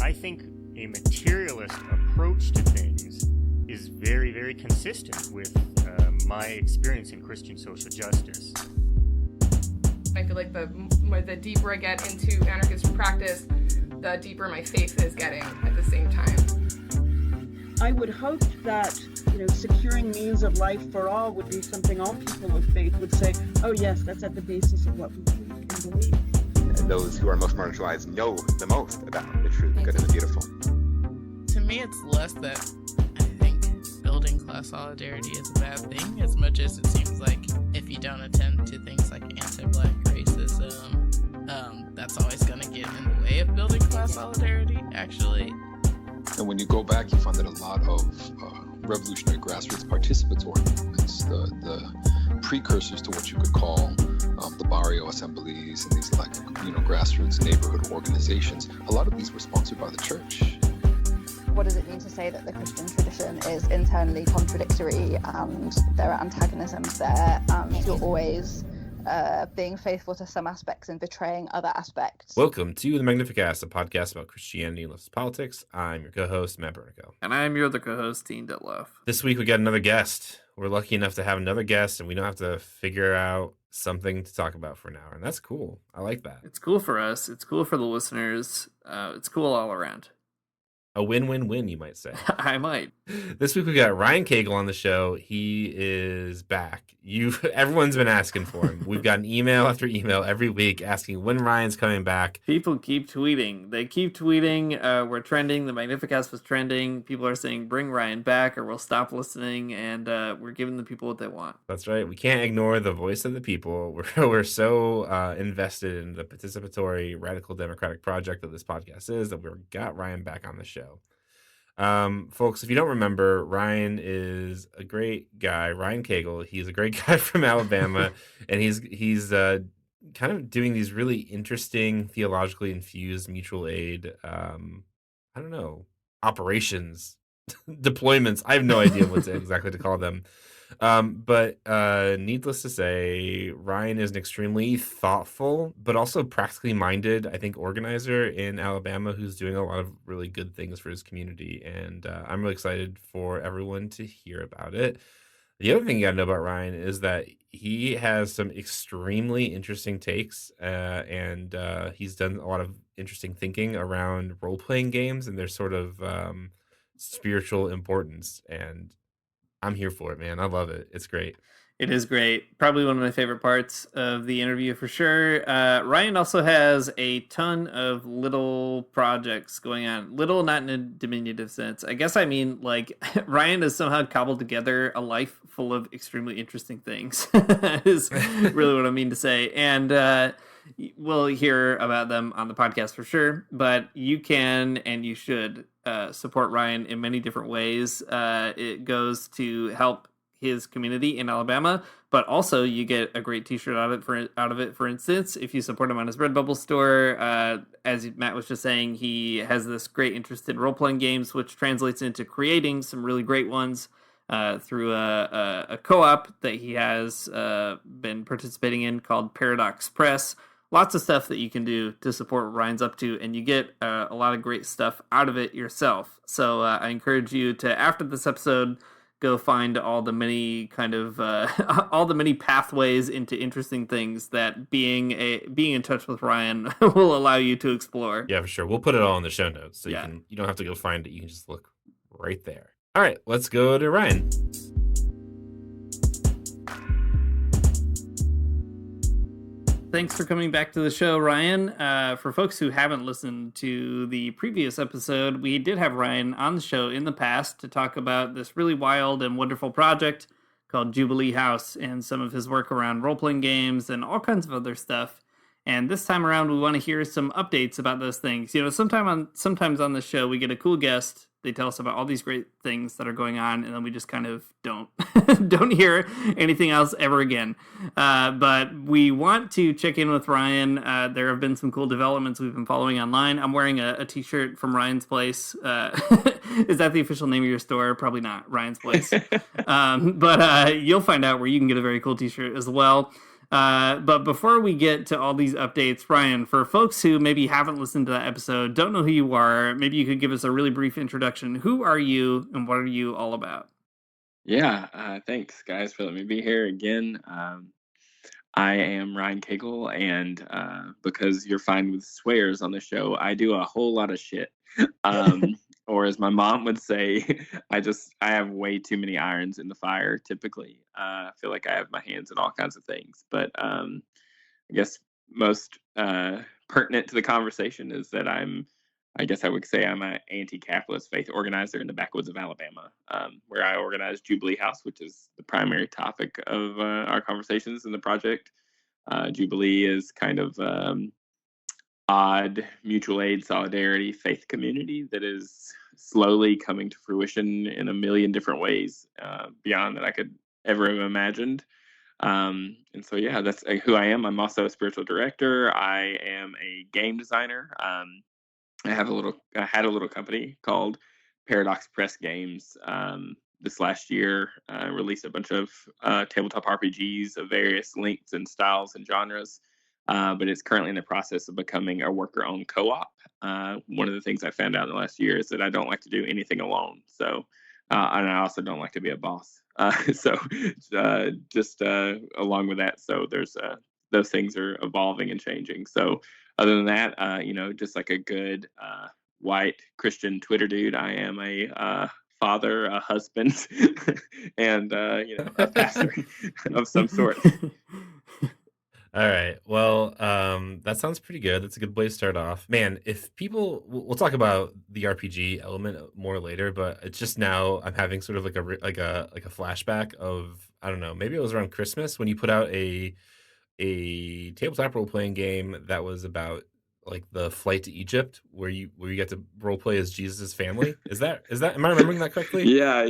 I think a materialist approach to things is very, very consistent with my experience in Christian social justice. I feel like the deeper I get into anarchist practice, the deeper my faith is getting at the same time. I would hope that, securing means of life for all would be something all people of faith would say, oh yes, that's at the basis of what we believe. Those who are most marginalized know the most about the true, the good, and the beautiful. To me, it's less that I think building class solidarity is a bad thing, as much as it seems like if you don't attend to things like anti-Black racism, that's always going to get in the way of building class solidarity, actually. And when you go back, you find that a lot of revolutionary grassroots participatory movements, the precursors to what you could call the barrio assemblies and these grassroots neighborhood organizations, a lot of these were sponsored by the church. What does it mean to say that the Christian tradition is internally contradictory and there are antagonisms there and you're always being faithful to some aspects and betraying other aspects? Welcome to the Magnificast, a podcast about Christianity and leftist politics. I'm your co-host, Matt Bernico. And I'm your other co-host, Dean Ditloff. This week we got another guest. We're lucky enough to have another guest, and we don't have to figure out something to talk about for an hour, and that's cool. I like that. It's cool for us. It's cool for the listeners. It's cool all around. A win-win-win, you might say. I might. This week we got Ryan Cagle on the show. He is back. Everyone's been asking for him. We've gotten email after email every week asking when Ryan's coming back. People keep tweeting. They keep tweeting. We're trending. The Magnificast was trending. People are saying, bring Ryan back or we'll stop listening. And we're giving the people what they want. That's right. We can't ignore the voice of the people. We're so invested in the participatory radical democratic project that this podcast is that we've got Ryan back on the show. Folks, if you don't remember, Ryan is a great guy. Ryan Cagle. He's a great guy from Alabama, and he's kind of doing these really interesting theologically infused mutual aid. Operations, deployments. I have no idea what exactly to call them. But needless to say, Ryan is an extremely thoughtful, but also practically minded, I think, organizer in Alabama who's doing a lot of really good things for his community. And I'm really excited for everyone to hear about it. The other thing you got to know about Ryan is that he has some extremely interesting takes, and he's done a lot of interesting thinking around role-playing games and their sort of spiritual importance. And I'm here for it, man. I love it. It's great. It is great. Probably one of my favorite parts of the interview for sure. Ryan also has a ton of little projects going on. Little, not in a diminutive sense. I guess I mean, Ryan has somehow cobbled together a life full of extremely interesting things. Is really what I mean to say. And we'll hear about them on the podcast for sure. But you can and you should support Ryan in many different ways. It goes to help his community in Alabama, but also you get a great t-shirt out of it. For instance, if you support him on his Redbubble store, as Matt was just saying, he has this great interest in role-playing games, which translates into creating some really great ones through a co-op that he has been participating in called Paradox Press. Lots of stuff that you can do to support what Ryan's up to, and you get a lot of great stuff out of it yourself. So I encourage you to, after this episode, go find all the many all the many pathways into interesting things that being in touch with Ryan will allow you to explore. Yeah, for sure. We'll put it all in the show notes, so you don't have to go find it. You can just look right there. All right, let's go to Ryan. Thanks for coming back to the show, Ryan. For folks who haven't listened to the previous episode, we did have Ryan on the show in the past to talk about this really wild and wonderful project called Jubilee House and some of his work around role-playing games and all kinds of other stuff. And this time around, we want to hear some updates about those things. Sometimes on the show, we get a cool guest. They tell us about all these great things that are going on, and then we just kind of don't hear anything else ever again. But we want to check in with Ryan. There have been some cool developments we've been following online. I'm wearing a t-shirt from Ryan's Place. Is that the official name of your store? Probably not, Ryan's Place. But you'll find out where you can get a very cool t-shirt as well. But before we get to all these updates, Ryan, for folks who maybe haven't listened to that episode, don't know who you are, maybe you could give us a really brief introduction. Who are you and what are you all about? Yeah, thanks guys for letting me be here again. I am Ryan Cagle, and because you're fine with swears on the show, I do a whole lot of shit. Or as my mom would say, I have way too many irons in the fire. Typically, I feel like I have my hands in all kinds of things. But I guess most pertinent to the conversation is that I guess I would say I'm an anti-capitalist faith organizer in the backwoods of Alabama, where I organize Jubilee House, which is the primary topic of our conversations in the project. Jubilee is kind of odd mutual aid, solidarity, faith community that is slowly coming to fruition in a million different ways beyond that I could ever have imagined. And so, yeah, that's who I am. I'm also a spiritual director. I am a game designer. I had a little company called Paradox Press Games. This last year, released a bunch of tabletop RPGs of various lengths and styles and genres. But it's currently in the process of becoming a worker-owned co-op. One of the things I found out in the last year is that I don't like to do anything alone. So, and I also don't like to be a boss. So, just along with that, so there's those things are evolving and changing. So, other than that, just like a good white Christian Twitter dude, I am a father, a husband, and a pastor of some sort. All right. Well, that sounds pretty good. That's a good way to start off. Man, if people, we'll talk about the RPG element more later, but it's just now I'm having sort of like a flashback of, I don't know, maybe it was around Christmas when you put out a tabletop role playing game that was about like the flight to Egypt, where you get to role play as Jesus' family. Is that am I remembering that correctly? Yeah.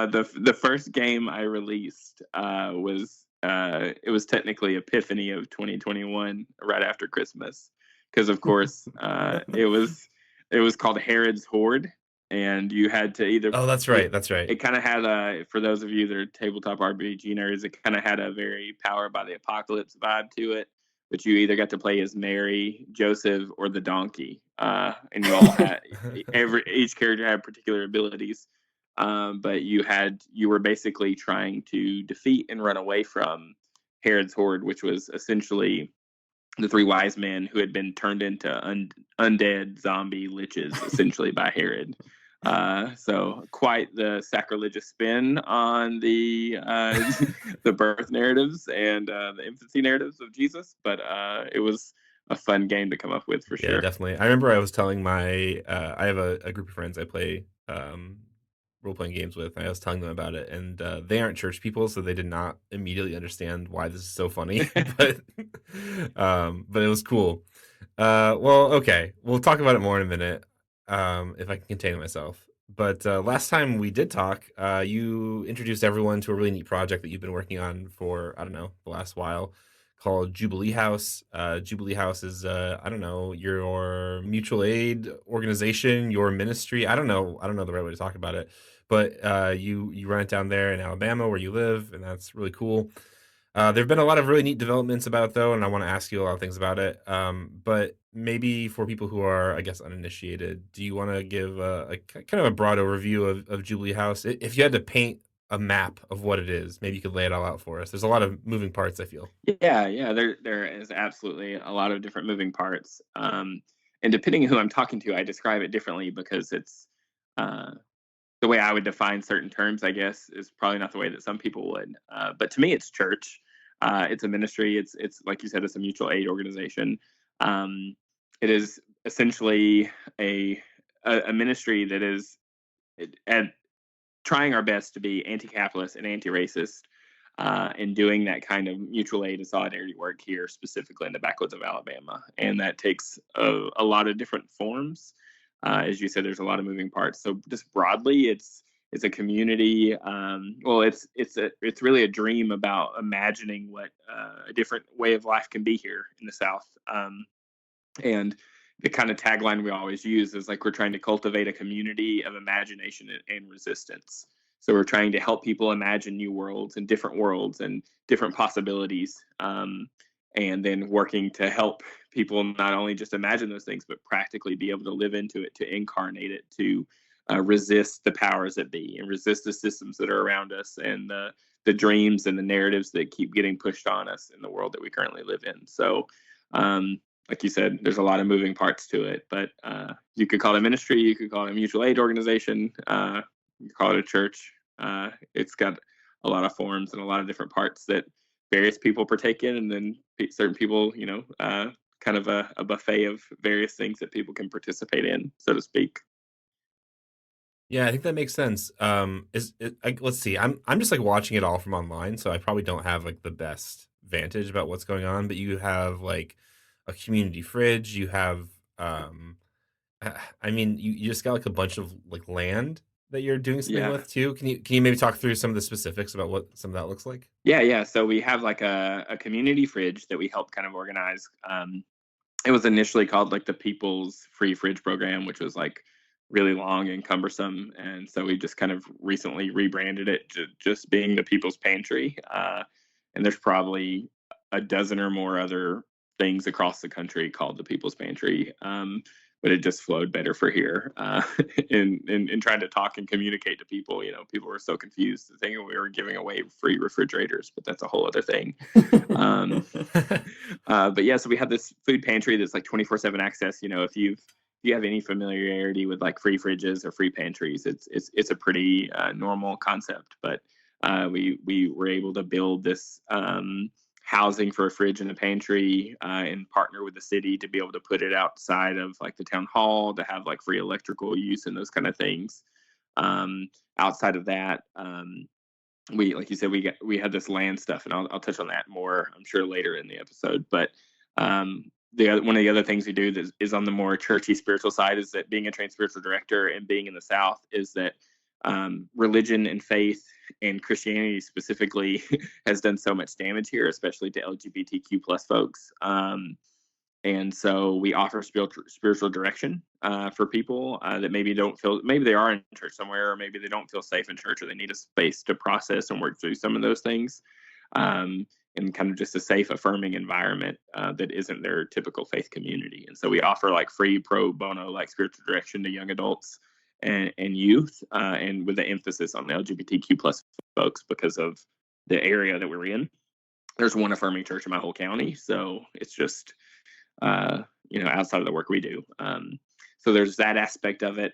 The first game I released was it was technically Epiphany of 2021, right after Christmas, because of course it was called Herod's Horde, and you had to either. Oh, that's right. That's right. It kind of had for those of you that are tabletop RPG nerds, it kind of had a very Powered by the Apocalypse vibe to it. But you either got to play as Mary, Joseph, or the donkey, and you all had each character had particular abilities. But you were basically trying to defeat and run away from Herod's horde, which was essentially the three wise men who had been turned into undead zombie liches, essentially by Herod. So quite the sacrilegious spin on the birth narratives and the infancy narratives of Jesus, but it was a fun game to come up with for sure. Yeah, definitely. I remember I was telling my I have a group of friends I play role-playing games with. I was telling them about it, and they aren't church people, so they did not immediately understand why this is so funny. but it was cool. Well, okay, we'll talk about it more in a minute if I can contain myself. But last time we did talk, you introduced everyone to a really neat project that you've been working on for, I don't know, the last while, called Jubilee House. Jubilee House is, I don't know, your mutual aid organization, your ministry. I don't know the right way to talk about it, but you run it down there in Alabama where you live, and that's really cool. There have been a lot of really neat developments about it, though, and I want to ask you a lot of things about it. But maybe for people who are, I guess, uninitiated, do you want to give a kind of a broad overview of Jubilee House? If you had to paint a map of what it is, maybe you could lay it all out for us. There's a lot of moving parts, I feel. Yeah, there is absolutely a lot of different moving parts. And depending on who I'm talking to, I describe it differently because it's the way I would define certain terms, I guess, is probably not the way that some people would. But to me, it's church. It's a ministry. It's like you said, it's a mutual aid organization. It is essentially a ministry that is at trying our best to be anti-capitalist and anti-racist, and doing that kind of mutual aid and solidarity work here, specifically in the backwoods of Alabama. And that takes a lot of different forms. As you said, there's a lot of moving parts. So just broadly, it's a community. It's really a dream about imagining what a different way of life can be here in the South. And the kind of tagline we always use is like we're trying to cultivate a community of imagination and resistance. So we're trying to help people imagine new worlds and different possibilities, and then working to help people not only just imagine those things, but practically be able to live into it, to incarnate it, to resist the powers that be and resist the systems that are around us and the dreams and the narratives that keep getting pushed on us in the world that we currently live in. So, like you said, there's a lot of moving parts to it, but you could call it a ministry, you could call it a mutual aid organization, you could call it a church. It's got a lot of forms and a lot of different parts that various people partake in, and then certain people, kind of a buffet of various things that people can participate in, so to speak. Yeah, I think that makes sense. Let's see. I'm just like watching it all from online, so I probably don't have like the best vantage about what's going on. But you have like a community fridge. You have, I mean, you just got like a bunch of like land that you're doing something Yeah. with too. Can you maybe talk through some of the specifics about what some of that looks like? Yeah. So we have like a community fridge that we help kind of organize. It was initially called like the People's Free Fridge Program, which was like really long and cumbersome, and so we just kind of recently rebranded it to just being the People's Pantry. And there's probably a dozen or more other things across the country called the People's Pantry. But it just flowed better for here. In trying to talk and communicate to people, people were so confused thinking we were giving away free refrigerators, but that's a whole other thing. But yeah, so we have this food pantry that's like 24/7 access. If you have any familiarity with like free fridges or free pantries, it's a pretty normal concept. But we were able to build this housing for a fridge and a pantry, and partner with the city to be able to put it outside of like the town hall to have like free electrical use and those kind of things. Outside of that, we, like you said, we had this land stuff, and I'll touch on that more, I'm sure, later in the episode. But one of the other things we do that is on the more churchy spiritual side is that being a trained spiritual director and being in the South is that religion and faith and Christianity specifically has done so much damage here, especially to LGBTQ plus folks. And so we offer spiritual direction for people that maybe they are in church somewhere, or maybe they don't feel safe in church, or they need a space to process and work through some of those things. And kind of just a safe, affirming environment that isn't their typical faith community. And so we offer like free pro bono, like spiritual direction to young adults and youth, and with the emphasis on the LGBTQ plus folks because of the area that we're in. There's one affirming church in my whole county, so it's just outside of the work we do. So there's that aspect of it.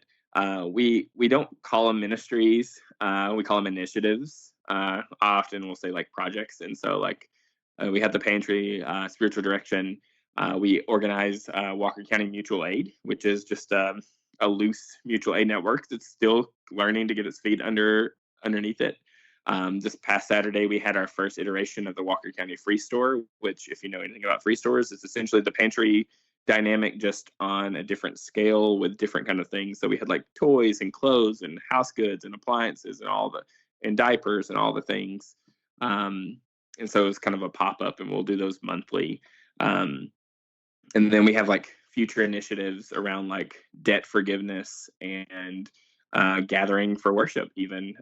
We don't call them ministries, we call them initiatives. Often we'll say like projects. And so like we have the pantry, spiritual direction. We organize Walker County Mutual Aid, which is just a loose mutual aid network that's still learning to get its feet underneath it. This past Saturday, we had our first iteration of the Walker County Free Store, which, if you know anything about free stores, is essentially the pantry dynamic, just on a different scale with different kind of things. So we had like toys and clothes and house goods and appliances and diapers and all the things. And so it was kind of a pop-up, and we'll do those monthly. And then we have like future initiatives around like debt forgiveness and gathering for worship, even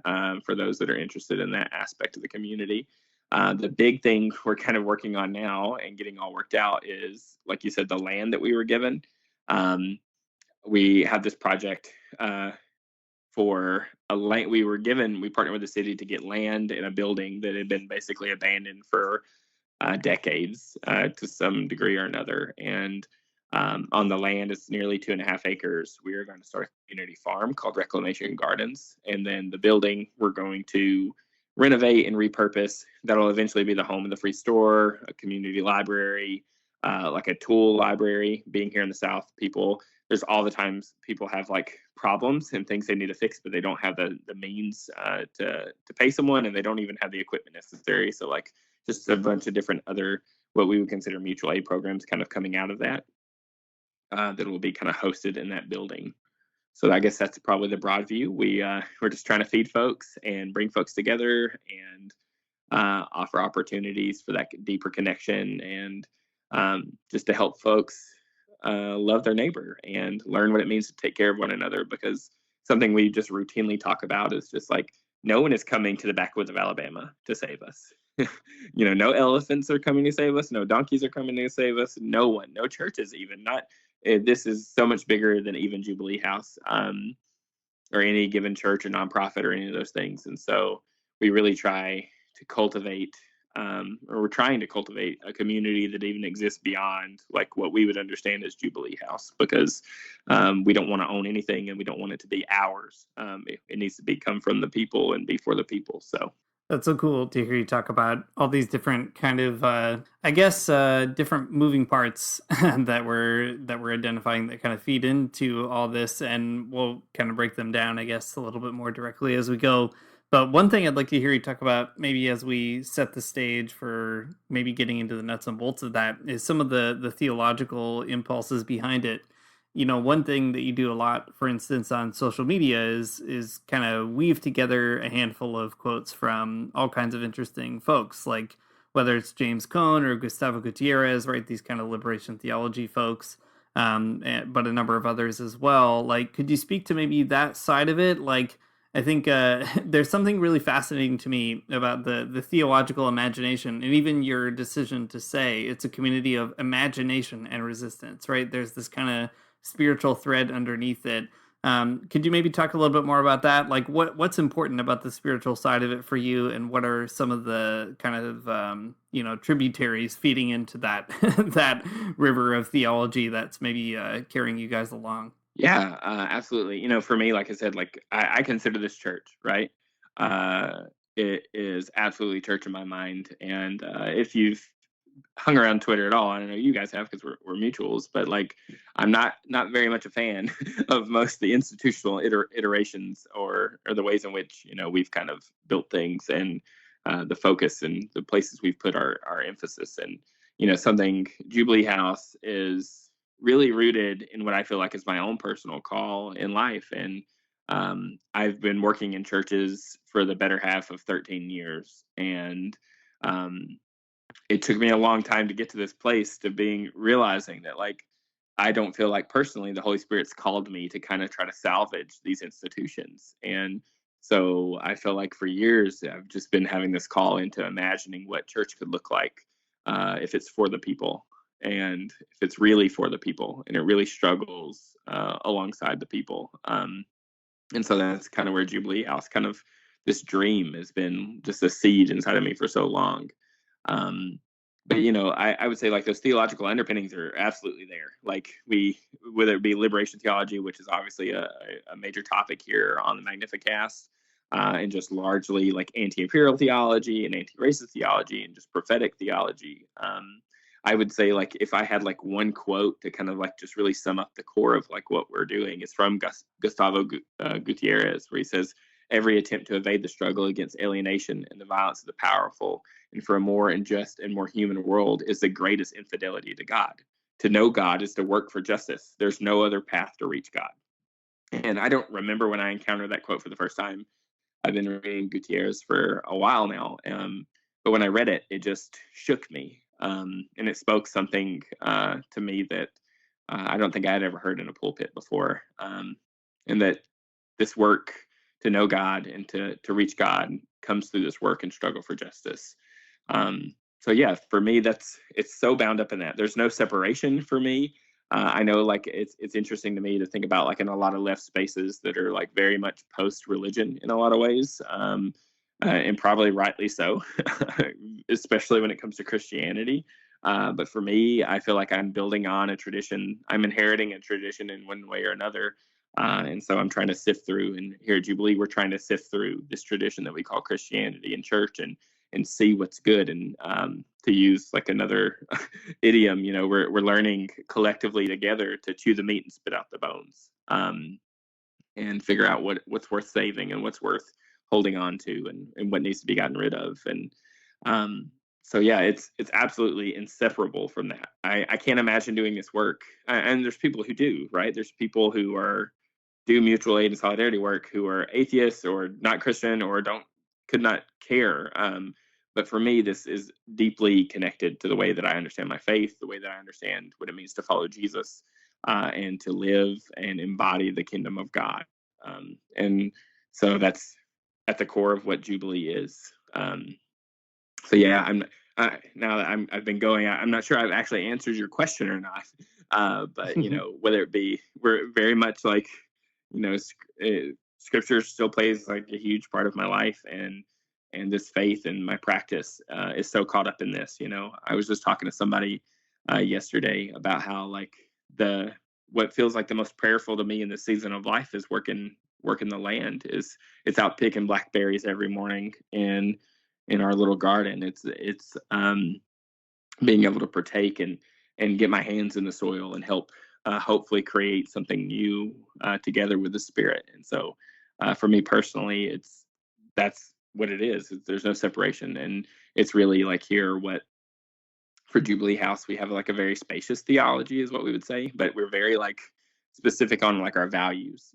for those that are interested in that aspect of the community. The big thing we're kind of working on now and getting all worked out is, like you said, the land that we were given. We have this project for a land we were given. We partnered with the city to get land in a building that had been basically abandoned for decades to some degree or another. And on the land, it's nearly 2.5 acres. We are going to start a community farm called Reclamation Gardens. And then the building we're going to renovate and repurpose. That'll eventually be the home of the free store, a community library, like a tool library. Being here in the South, there's all the times people have like problems and things they need to fix, but they don't have the means to pay someone, and they don't even have the equipment necessary. So like just a bunch of different other, what we would consider mutual aid programs kind of coming out of that. That will be kind of hosted in that building. So I guess that's probably the broad view. We're just trying to feed folks and bring folks together and offer opportunities for that deeper connection, and just to help folks love their neighbor and learn what it means to take care of one another. Because something we just routinely talk about is just like no one is coming to the backwoods of Alabama to save us. No elephants are coming to save us. No donkeys are coming to save us. No one, no churches even. Not this is so much bigger than even Jubilee House, or any given church or nonprofit or any of those things. And so we really try to cultivate, or we're trying to cultivate a community that even exists beyond like what we would understand as Jubilee House, because we don't want to own anything and we don't want it to be ours. It needs to come from the people and be for the people. So that's so cool to hear you talk about all these different kind of, different moving parts that we're identifying that kind of feed into all this, and we'll kind of break them down, I guess, a little bit more directly as we go. But one thing I'd like to hear you talk about, maybe as we set the stage for maybe getting into the nuts and bolts of that, is some of the theological impulses behind it. One thing that you do a lot, for instance, on social media is kind of weave together a handful of quotes from all kinds of interesting folks, like whether it's James Cone or Gustavo Gutierrez, right? These kind of liberation theology folks, but a number of others as well. Like, could you speak to maybe that side of it? Like, I think there's something really fascinating to me about the theological imagination, and even your decision to say it's a community of imagination and resistance, right? There's this kind of spiritual thread underneath it. Could you maybe talk a little bit more about that? Like what's important about the spiritual side of it for you, and what are some of the kind of tributaries feeding into that that river of theology that's maybe carrying you guys along? Yeah, absolutely. For me, like I said, like I consider this church, right? It is absolutely church in my mind. And if you've hung around Twitter at all, I don't know you guys have because we're mutuals, but like I'm not very much a fan of most of the institutional iterations or the ways in which we've kind of built things, and the focus and the places we've put our emphasis. And something Jubilee House is really rooted in what I feel like is my own personal call in life. And I've been working in churches for the better half of 13 years, and it took me a long time to get to this place to realizing that like I don't feel like personally the Holy Spirit's called me to kind of try to salvage these institutions. And so I feel like for years I've just been having this call into imagining what church could look like if it's for the people, and if it's really for the people and it really struggles alongside the people. And so that's kind of where Jubilee House, kind of this dream, has been just a seed inside of me for so long. But I would say like those theological underpinnings are absolutely there. Like whether it be liberation theology, which is obviously a major topic here on the Magnificast, and just largely like anti-imperial theology and anti-racist theology and just prophetic theology. I would say like if I had like one quote to kind of like just really sum up the core of like what we're doing, is from Gustavo Gutierrez, where he says, "Every attempt to evade the struggle against alienation and the violence of the powerful and for a more unjust and more human world is the greatest infidelity to God. To know God is to work for justice. There's no other path to reach God." And I don't remember when I encountered that quote for the first time. I've been reading Gutierrez for a while now. But when I read it, it just shook me. And it spoke something to me that I don't think I had ever heard in a pulpit before. And that this work to know God and to reach God comes through this work and struggle for justice. So yeah, for me, it's so bound up in that. There's no separation for me. I know like it's interesting to me to think about like in a lot of left spaces that are like very much post-religion in a lot of ways. And probably rightly so, especially when it comes to Christianity. But for me, I feel like I'm building on a tradition. I'm inheriting a tradition in one way or another. And so I'm trying to sift through, and here at Jubilee, we're trying to sift through this tradition that we call Christianity in church and see what's good. And to use like another idiom, we're learning collectively together to chew the meat and spit out the bones, and figure out what's worth saving and what's worth holding on to, and what needs to be gotten rid of. And so yeah, it's absolutely inseparable from that. I can't imagine doing this work. And there's people who do, right? There's people who do mutual aid and solidarity work who are atheists or not Christian or could not care. But for me, this is deeply connected to the way that I understand my faith, the way that I understand what it means to follow Jesus, and to live and embody the kingdom of God. And so that's at the core of what Jubilee is. So yeah, now that I've been going, I'm not sure I've actually answered your question or not. But whether it be, we're very much like, scripture still plays like a huge part of my life, and this faith and my practice is so caught up in this. I was just talking to somebody yesterday about how like what feels like the most prayerful to me in this season of life is working the land. It's out picking blackberries every morning in our little garden. It's being able to partake and get my hands in the soil and help hopefully create something new together with the Spirit. And so for me personally, that's what it is. There's no separation, and it's really like here what for Jubilee House we have like a very spacious theology is what we would say, but we're very like specific on like our values.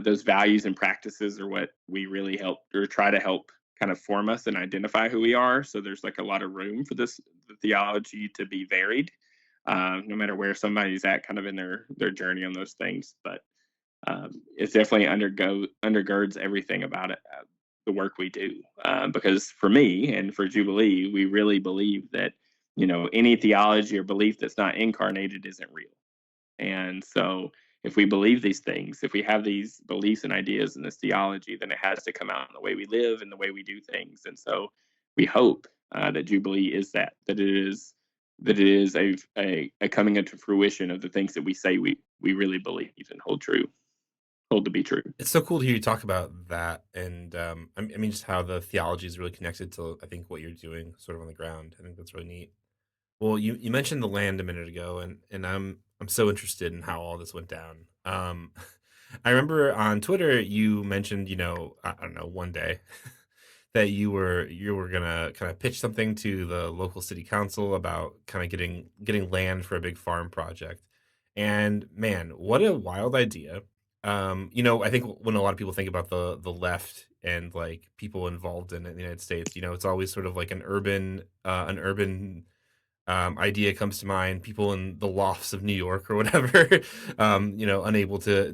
Those values and practices are what we really help or try to help kind of form us and identify who we are. So there's like a lot of room for the theology to be varied, no matter where somebody's at kind of in their journey on those things. But it's definitely undergirds everything about it, the work we do. Because for me and for Jubilee, we really believe that, any theology or belief that's not incarnated isn't real. And so if we believe these things, if we have these beliefs and ideas and this theology, then it has to come out in the way we live and the way we do things. And so we hope that Jubilee is that it is a coming into fruition of the things that we say we really believe and hold to be true. It's so cool to hear you talk about that, and I mean, just how the theology is really connected to, I think, what you're doing sort of on the ground. I think that's really neat. Well, you mentioned the land a minute ago, and I'm so interested in how all this went down. I remember on Twitter you mentioned, I don't know, one day that you were gonna kind of pitch something to the local city council about kind of getting land for a big farm project. And man, what a wild idea. I think when a lot of people think about the left and like people involved in it in the United States, it's always sort of like an urban idea comes to mind. People in the lofts of New York or whatever, unable to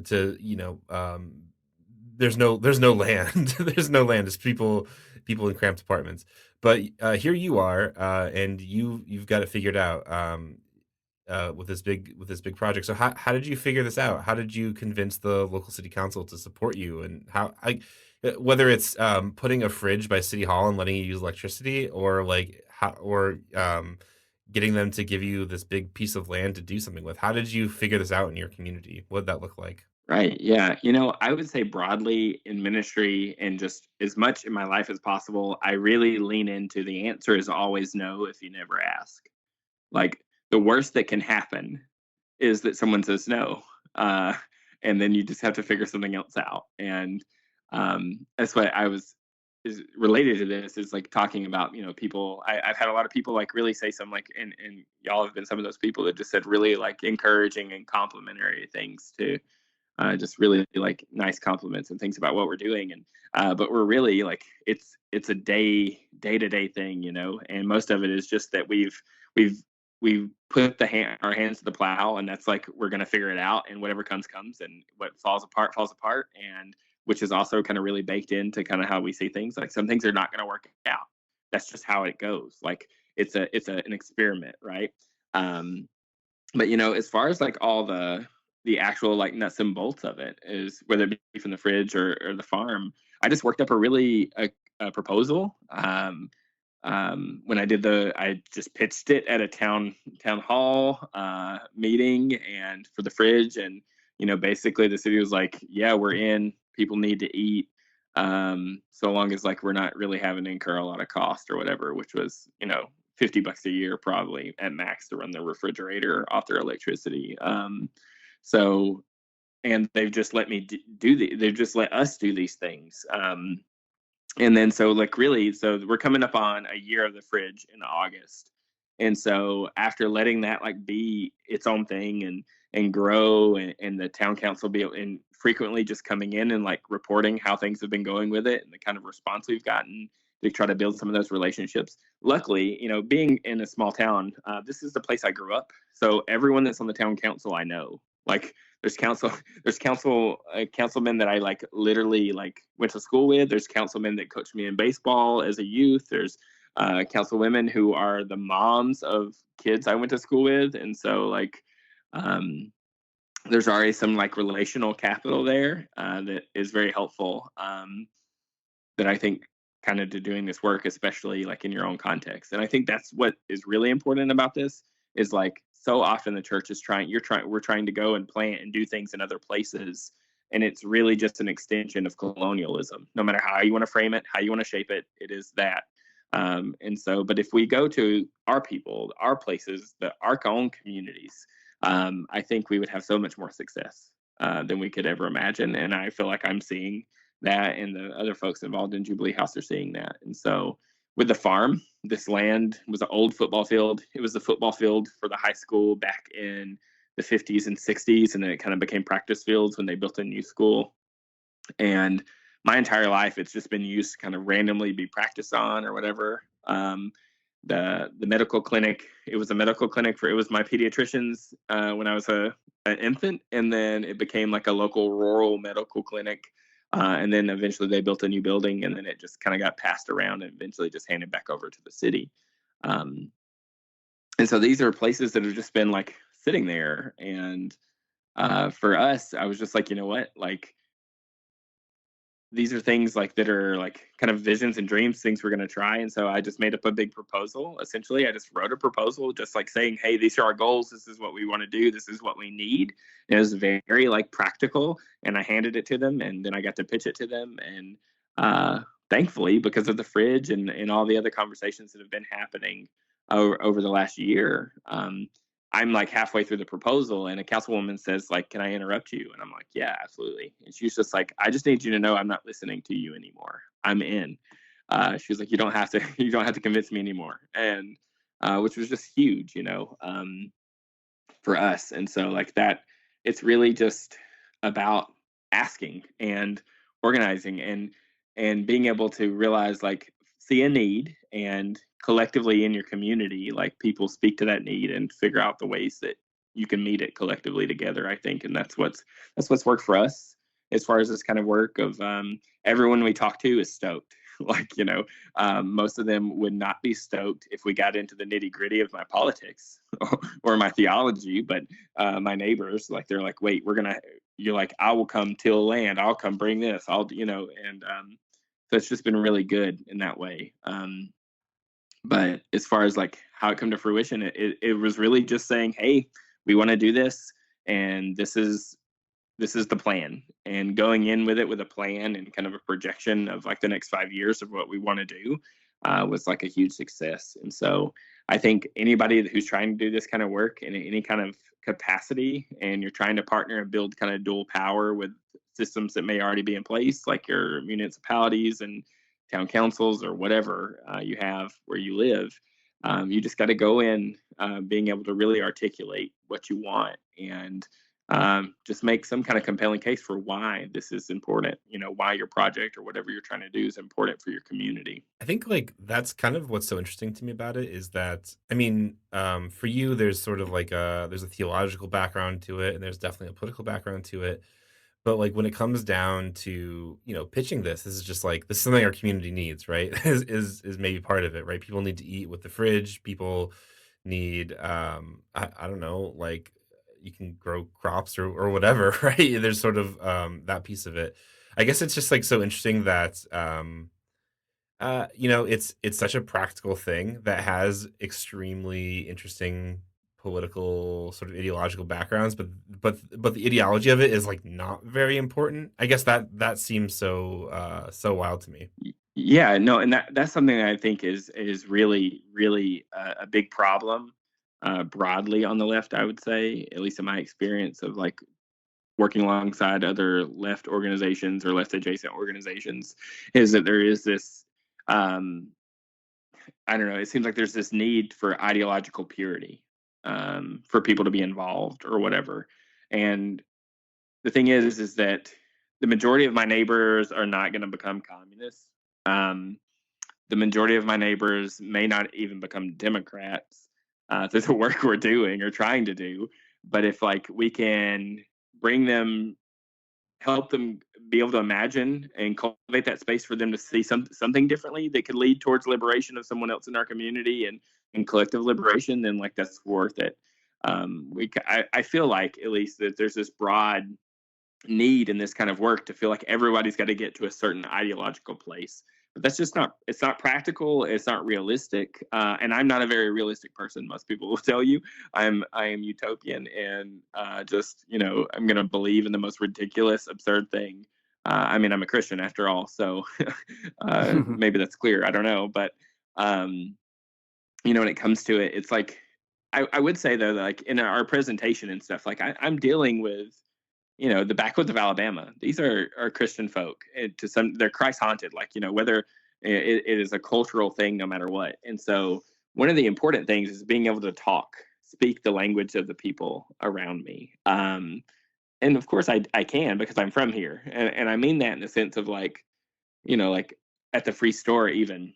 there's no land. There's no land. It's people in cramped apartments. But here you are, and you've got it figured out with this big project. So how did you figure this out? How did you convince the local city council to support you? And whether it's putting a fridge by City Hall and letting you use electricity, or getting them to give you this big piece of land to do something with. How did you figure this out in your community? What did that look like? Right. Yeah. I would say broadly in ministry and just as much in my life as possible, I really lean into the answer is always no if you never ask. Like the worst that can happen is that someone says no. And then you just have to figure something else out. And that's what is related to this is like talking about, people. I've had a lot of people like really say some like, and y'all have been some of those people that just said really like encouraging and complimentary things to just really like nice compliments and things about what we're doing. And but we're really like it's a day-to-day thing, and most of it is just that we've put our hands to the plow, and that's like we're gonna figure it out, and whatever comes, and what falls apart, and which is also kind of really baked into kind of how we see things. Like some things are not gonna work out. That's just how it goes. Like it's an experiment, right? But as far as like all the actual like nuts and bolts of it is whether it be from the fridge or the farm, I just worked up a proposal. When I just pitched it at a town hall meeting and for the fridge, and basically the city was like, yeah, we're in, people need to eat, so long as like we're not really having to incur a lot of cost or whatever, which was $50 a year probably at max to run the refrigerator off their electricity. So, and they've just let me they've just let us do these things. And then so like really, so we're coming up on a year of the fridge in August. And so after letting that like be its own thing and grow, and the town council be and frequently just coming in and like reporting how things have been going with it and the kind of response we've gotten to try to build some of those relationships. Luckily, being in a small town, this is the place I grew up. So everyone that's on the town council I know. Like there's councilmen that I like literally like went to school with. There's councilmen that coached me in baseball as a youth. There's councilwomen who are the moms of kids I went to school with, and so like there's already some like relational capital there that is very helpful. That I think kind of to doing this work, especially like in your own context. And I think that's what is really important about this is like so often the church is we're trying to go and plant and do things in other places. And it's really just an extension of colonialism, no matter how you want to frame it, how you want to shape it, it is that. And so, but if we go to our people, our places, our own communities, I think we would have so much more success than we could ever imagine. And I feel like I'm seeing that, and the other folks involved in Jubilee House are seeing that. And so with the farm, this land was an old football field. It was the football field for the high school back in the 50s and 60s, and then it kind of became practice fields when they built a new school. And my entire life, it's just been used to kind of randomly be practiced on or whatever. The medical clinic, it was a medical clinic it was my pediatricians when I was an infant, and then it became like a local rural medical clinic. And then eventually they built a new building, and then it just kind of got passed around and eventually just handed back over to the city. And so these are places that have just been like sitting there. And for us, I was just like, you know what, like these are things like that are like kind of visions and dreams, things we're going to try. And so I just made up a big proposal. Essentially, I just wrote a proposal, just like saying, hey, these are our goals. This is what we want to do. This is what we need. And it was very like practical. And I handed it to them, and then I got to pitch it to them. And thankfully, because of the fridge and all the other conversations that have been happening over the last year, I'm like halfway through the proposal, and a councilwoman says, like, can I interrupt you? And I'm like, yeah, absolutely. And she's just like, I just need you to know I'm not listening to you anymore. I'm in. She was like, you don't have to convince me anymore. And which was just huge, for us. And so like that, it's really just about asking and organizing and being able to realize, like, see a need, and collectively in your community, like people speak to that need and figure out the ways that you can meet it collectively together, I think. And that's what's worked for us as far as this kind of work of everyone we talk to is stoked. Like, most of them would not be stoked if we got into the nitty gritty of my politics or my theology, but my neighbors, like, they're like, wait, you're like, I will come till land. I'll come bring this. And so it's just been really good in that way. But as far as like how it come to fruition, it was really just saying, hey, we want to do this, and this is the plan, and going in with it with a plan and kind of a projection of like the next 5 years of what we want to do was like a huge success. And so I think anybody who's trying to do this kind of work in any kind of capacity, and you're trying to partner and build kind of dual power with systems that may already be in place, like your municipalities and town councils or whatever you have where you live, you just got to go in being able to really articulate what you want, and just make some kind of compelling case for why this is important, why your project or whatever you're trying to do is important for your community. I think like that's kind of what's so interesting to me about it is that, I mean, for you, there's sort of like there's a theological background to it, and there's definitely a political background to it. But like when it comes down to, pitching this is just like, this is something our community needs, right? is maybe part of it, right? People need to eat with the fridge. People need, I don't know, like you can grow crops or whatever, right? There's sort of that piece of it. I guess it's just like so interesting that, it's such a practical thing that has extremely interesting political sort of ideological backgrounds, but the ideology of it is like not very important. I guess that seems so wild to me. Yeah, no, and that's something that I think is really, really a big problem broadly on the left, I would say, at least in my experience of like working alongside other left organizations or left adjacent organizations, is that there is this I don't know, it seems like there's this need for ideological purity for people to be involved or whatever. And the thing is that the majority of my neighbors are not going to become communists. The majority of my neighbors may not even become Democrats through the work we're doing or trying to do. But if like we can bring them, help them be able to imagine and cultivate that space for them to see something differently that could lead towards liberation of someone else in our community and collective liberation, then like that's worth it. I feel like at least that there's this broad need in this kind of work to feel like everybody's got to get to a certain ideological place, but that's just not, it's not practical, it's not realistic, and I'm not a very realistic person. Most people will tell you I am utopian, and just, you know, I'm gonna believe in the most ridiculous absurd thing. I mean, I'm a Christian after all, so maybe that's clear, I don't know, but you know, when it comes to it, it's like I would say though, like in our presentation and stuff, like I'm dealing with, you know, the backwoods of Alabama. These are Christian folk. And to some, they're Christ haunted. Like, you know, whether it is a cultural thing, no matter what. And so, one of the important things is being able to speak the language of the people around me. And of course, I can, because I'm from here, and I mean that in the sense of like, you know, like at the free store, even.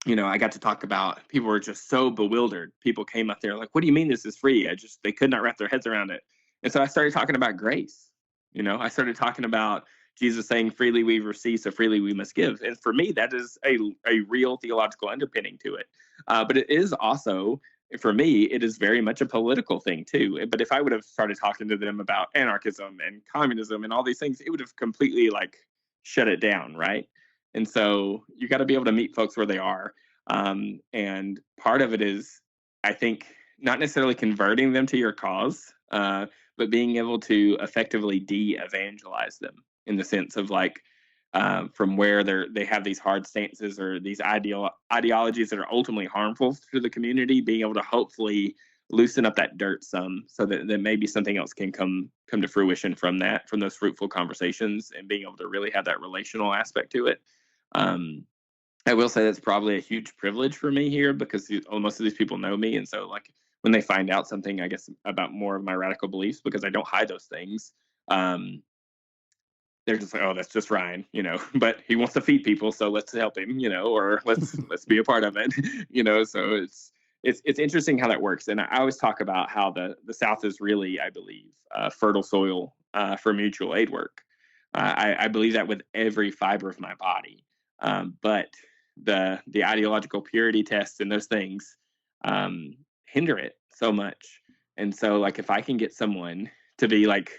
You know, I got to talk about, people were just so bewildered. People came up there like, "What do you mean this is free?" They could not wrap their heads around it. And so I started talking about grace. You know, I started talking about Jesus saying, "Freely we receive, so freely we must give." And for me, that is a real theological underpinning to it. But it is also, for me, it is very much a political thing too. But if I would have started talking to them about anarchism and communism and all these things, it would have completely like shut it down, right? And so you got to be able to meet folks where they are. And part of it is, I think, not necessarily converting them to your cause, but being able to effectively de-evangelize them in the sense of like, from where they have these hard stances or these ideologies that are ultimately harmful to the community, being able to hopefully loosen up that dirt some, so that maybe something else can come to fruition from those fruitful conversations, and being able to really have that relational aspect to it. I will say that's probably a huge privilege for me here, because most of these people know me, and so like when they find out something, I guess, about more of my radical beliefs, because I don't hide those things, they're just like, "Oh, that's just Ryan," you know. But he wants to feed people, so let's help him, you know, or let's be a part of it, you know. So it's interesting how that works, and I always talk about how the South is really, I believe, fertile soil for mutual aid work. I believe that with every fiber of my body, but the ideological purity tests and those things hinder it so much. And so, like, if I can get someone to be like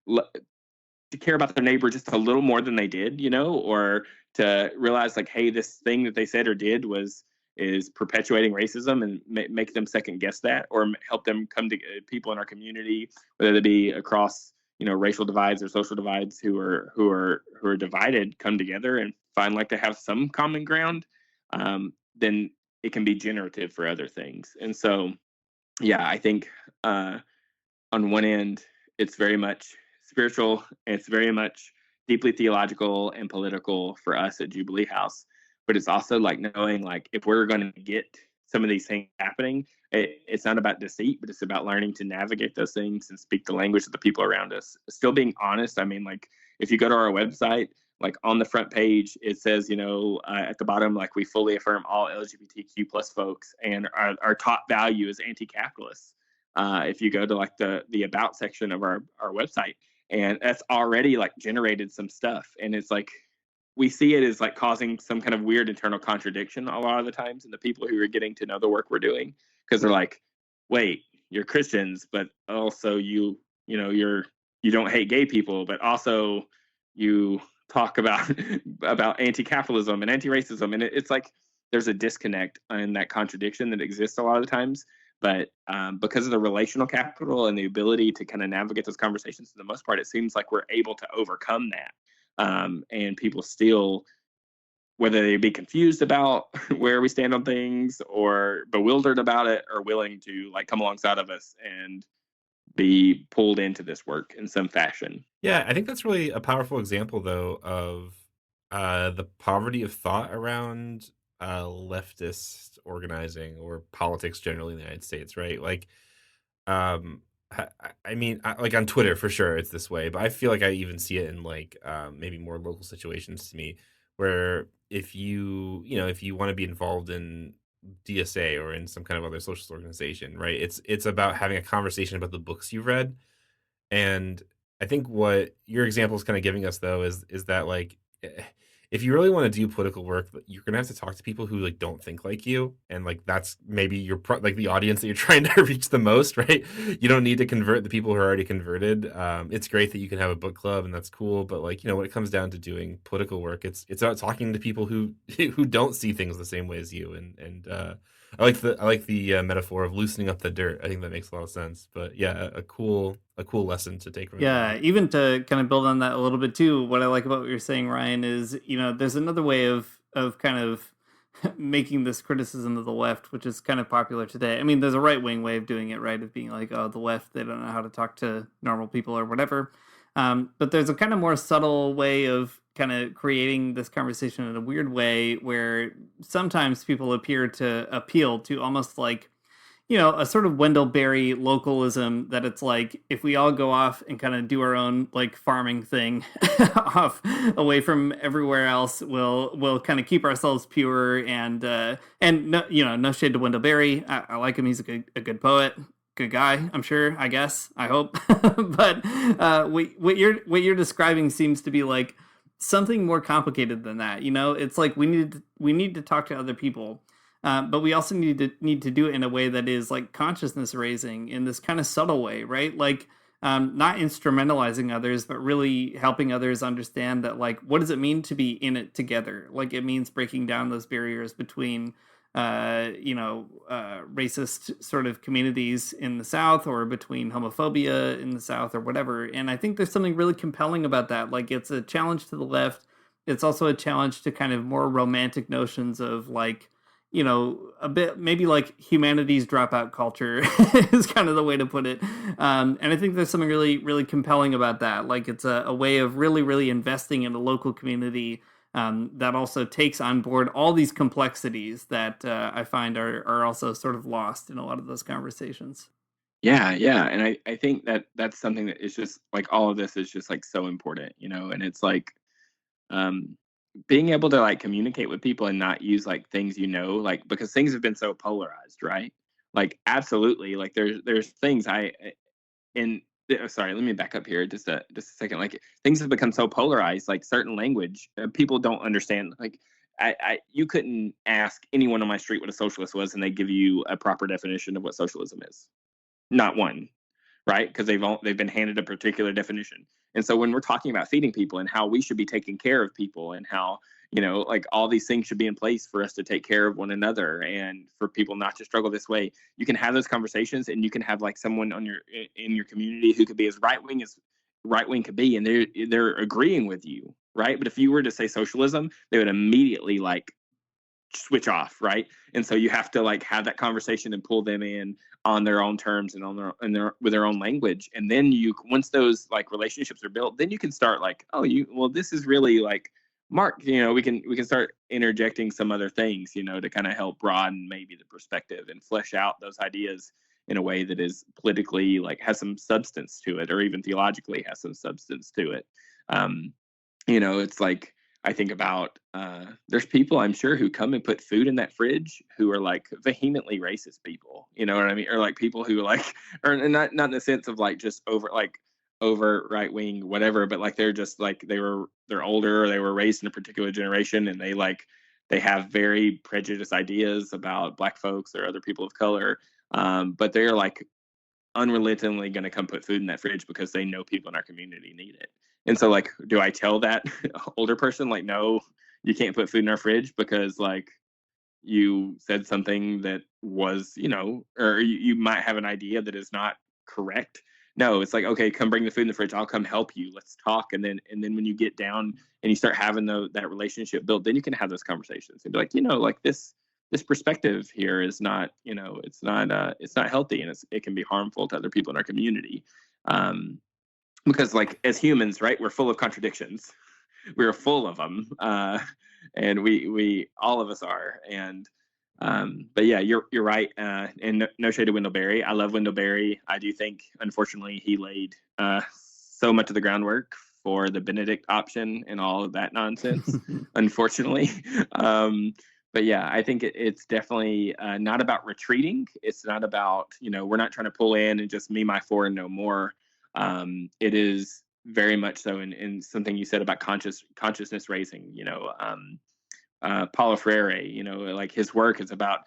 to care about their neighbor just a little more than they did, you know, or to realize like, hey, this thing that they said or did is perpetuating racism, and make them second guess that, or help them come to people in our community, whether they be across, you know, racial divides or social divides, who are divided, come together and find like to have some common ground, then it can be generative for other things. And so, yeah, I think on one end, it's very much spiritual, and it's very much deeply theological and political for us at Jubilee House. But it's also like knowing, like, if we're going to get some of these things happening, it's not about deceit, but it's about learning to navigate those things and speak the language of the people around us. Still being honest. I mean, like, if you go to our website, like on the front page, it says, you know, at the bottom, like, we fully affirm all LGBTQ plus folks, and our top value is anti-capitalist. If you go to like the about section of our website, and that's already like generated some stuff, and it's like we see it as like causing some kind of weird internal contradiction a lot of the times in the people who are getting to know the work we're doing, because they're like, wait, you're Christians, but also you know, you don't hate gay people, but also you talk about about anti-capitalism and anti-racism, and it's like there's a disconnect in that contradiction that exists a lot of the times. But because of the relational capital and the ability to kind of navigate those conversations, for the most part, it seems like we're able to overcome that. And people still, whether they be confused about where we stand on things, or bewildered about it, are willing to like come alongside of us and be pulled into this work in some fashion. Yeah, I think that's really a powerful example, though, of the poverty of thought around leftist organizing or politics generally in the United States, right? Like, I mean, like on Twitter for sure, it's this way, but I feel like I even see it in like maybe more local situations to me, where if you want to be involved in DSA or in some kind of other socialist organization, right? It's about having a conversation about the books you've read, And I think what your example is kind of giving us though is that like if you really want to do political work, you're gonna have to talk to people who like don't think like you, and like that's maybe your like the audience that you're trying to reach the most, right? You don't need to convert the people who are already converted. It's great that you can have a book club, and that's cool. But like when it comes down to doing political work, it's about talking to people who who don't see things the same way as you. And I like the metaphor of loosening up the dirt. I think that makes a lot of sense. But yeah, a cool lesson to take from it. Yeah, even to kind of build on that a little bit too, what I like about what you're saying, Ryan, is there's another way of kind of making this criticism of the left, which is kind of popular today. I mean, there's a right wing way of doing it, right? Of being like, oh, the left, they don't know how to talk to normal people or whatever. But there's a kind of more subtle way of kind of creating this conversation in a weird way where sometimes people appear to appeal to almost like, a sort of Wendell Berry localism that it's like, if we all go off and kind of do our own like farming thing off away from everywhere else, we'll kind of keep ourselves pure and no, no shade to Wendell Berry. I like him. He's a good poet. Good guy, I'm sure, I guess, I hope. But what you're describing seems to be like something more complicated than that. It's like we need to talk to other people, but we also need to do it in a way that is like consciousness raising in this kind of subtle way, right? Like not instrumentalizing others, but really helping others understand that like what does it mean to be in it together? Like it means breaking down those barriers between racist sort of communities in the South or between homophobia in the South or whatever. And I think there's something really compelling about that. Like it's a challenge to the left. It's also a challenge to kind of more romantic notions of like, a bit maybe like humanities dropout culture is kind of the way to put it. And I think there's something really, really compelling about that. Like it's a way of really, really investing in a local community that also takes on board all these complexities that I find are also sort of lost in a lot of those conversations. Yeah, and I think that's something that is just like all of this is just like so important, and it's like being able to like communicate with people and not use like things like because things have been so polarized, right? Like absolutely, like there's things sorry, let me back up here just a second. Like things have become so polarized, like certain language people don't understand. Like you couldn't ask anyone on my street what a socialist was and they give you a proper definition of what socialism is. Not one, right? Because they've been handed a particular definition. And so when we're talking about feeding people and how we should be taking care of people and how like all these things should be in place for us to take care of one another and for people not to struggle this way, you can have those conversations and you can have like someone in your community who could be as right wing could be, and they're agreeing with you, right? But if you were to say socialism, they would immediately like switch off, right? And so you have to like have that conversation and pull them in on their own terms and with their own language. And then once those like relationships are built, then you can start like, this is really like Mark, we can start interjecting some other things, to kind of help broaden maybe the perspective and flesh out those ideas in a way that is politically like has some substance to it, or even theologically has some substance to it. It's like I think about there's people I'm sure who come and put food in that fridge who are like vehemently racist people, you know what I mean? Or like people who like, or not in the sense of like just over right wing, whatever, but like they're just like they're older, or they were raised in a particular generation, and they have very prejudiced ideas about Black folks or other people of color. But they're like unrelentingly going to come put food in that fridge because they know people in our community need it. And so like, do I tell that older person like, no, you can't put food in our fridge because like you said something that was, or you might have an idea that is not correct? No, it's like, okay, come bring the food in the fridge. I'll come help you. Let's talk. And then when you get down and you start having that relationship built, then you can have those conversations and be like, like this perspective here is not, it's not healthy, and it can be harmful to other people in our community. Because like as humans, right, we're full of contradictions. We're full of them. And we all of us are. And but yeah, you're right. And no shade to Wendell Berry. I love Wendell Berry. I do think, unfortunately, he laid so much of the groundwork for the Benedict option and all of that nonsense, unfortunately. But yeah, I think it's definitely not about retreating. It's not about, we're not trying to pull in and just me, my four, and no more. It is very much so in something you said about consciousness raising. Paulo Freire, like his work is about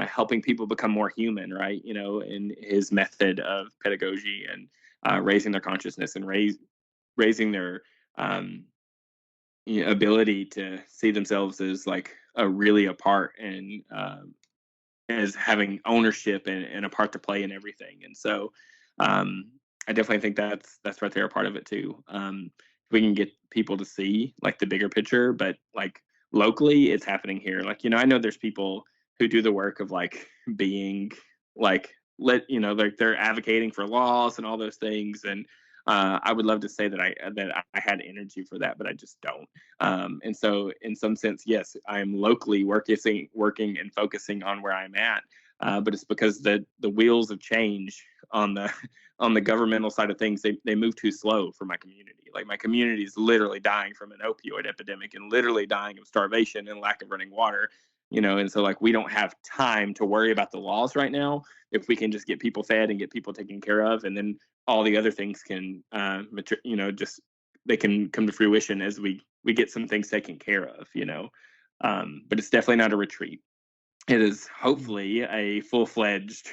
helping people become more human, right? In his method of pedagogy and raising their consciousness and raising their um, ability to see themselves as like really a part and as having ownership and a part to play in everything. And so I definitely think that's right there a part of it too. We can get people to see like the bigger picture, but like locally it's happening here. Like, I know there's people who do the work of like being like like they're advocating for laws and all those things. And I would love to say that I had energy for that, but I just don't. And so, in some sense, yes, I'm locally working and focusing on where I'm at. But it's because the wheels of change on the governmental side of things, they move too slow for my community. Like my community is literally dying from an opioid epidemic and literally dying of starvation and lack of running water. And so like we don't have time to worry about the laws right now. If we can just get people fed and get people taken care of, and then all the other things can just they can come to fruition as we get some things taken care of. But it's definitely not a retreat. It is hopefully a full-fledged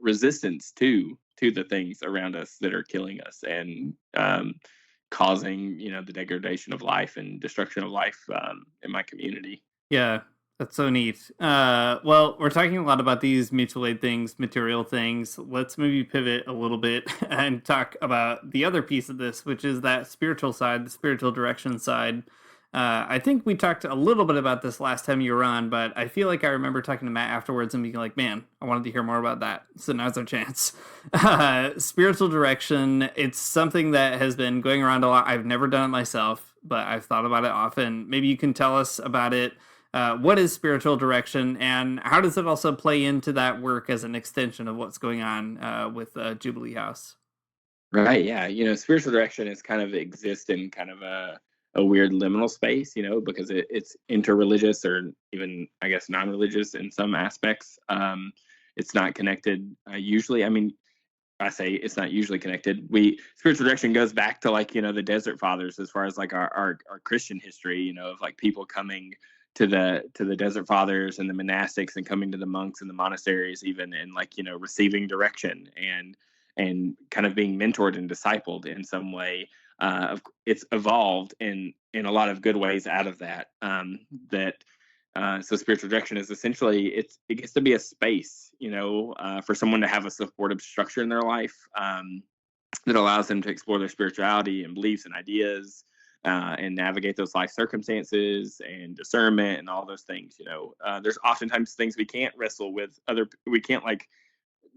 resistance to the things around us that are killing us and causing the degradation of life and destruction of life in my community. Yeah, that's so neat. Well, we're talking a lot about these mutual aid things, material things. Let's maybe pivot a little bit and talk about the other piece of this, which is that spiritual side, the spiritual direction side. I think we talked a little bit about this last time you were on, but I feel like I remember talking to Matt afterwards and being like, man, I wanted to hear more about that. So now's our chance. Spiritual direction, it's something that has been going around a lot. I've never done it myself, but I've thought about it often. Maybe you can tell us about it. What is spiritual direction, and how does it also play into that work as an extension of what's going on with Jubilee House? Right. Yeah. Spiritual direction is kind of exist in kind of a weird liminal space, because it's interreligious or even, I guess, non-religious in some aspects. It's not connected usually. I mean, I say it's not usually connected. Spiritual direction goes back to like, the Desert Fathers as far as like our Christian history, of like people coming to the Desert Fathers and the monastics and coming to the monks and the monasteries even, and like, receiving direction and kind of being mentored and discipled in some way. It's evolved in a lot of good ways out of that. So spiritual direction is essentially it gets to be a space, for someone to have a supportive structure in their life that allows them to explore their spirituality and beliefs and ideas and navigate those life circumstances and discernment and all those things. There's oftentimes things we can't wrestle with we can't like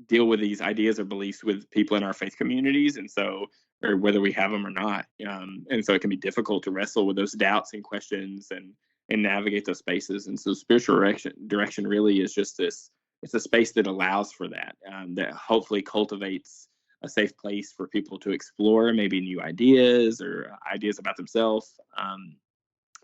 deal with these ideas or beliefs with people in our faith communities, and so, or whether we have them or not. And so it can be difficult to wrestle with those doubts and questions and navigate those spaces. And so spiritual direction really is just this, it's a space that allows for that, that hopefully cultivates a safe place for people to explore maybe new ideas or ideas about themselves.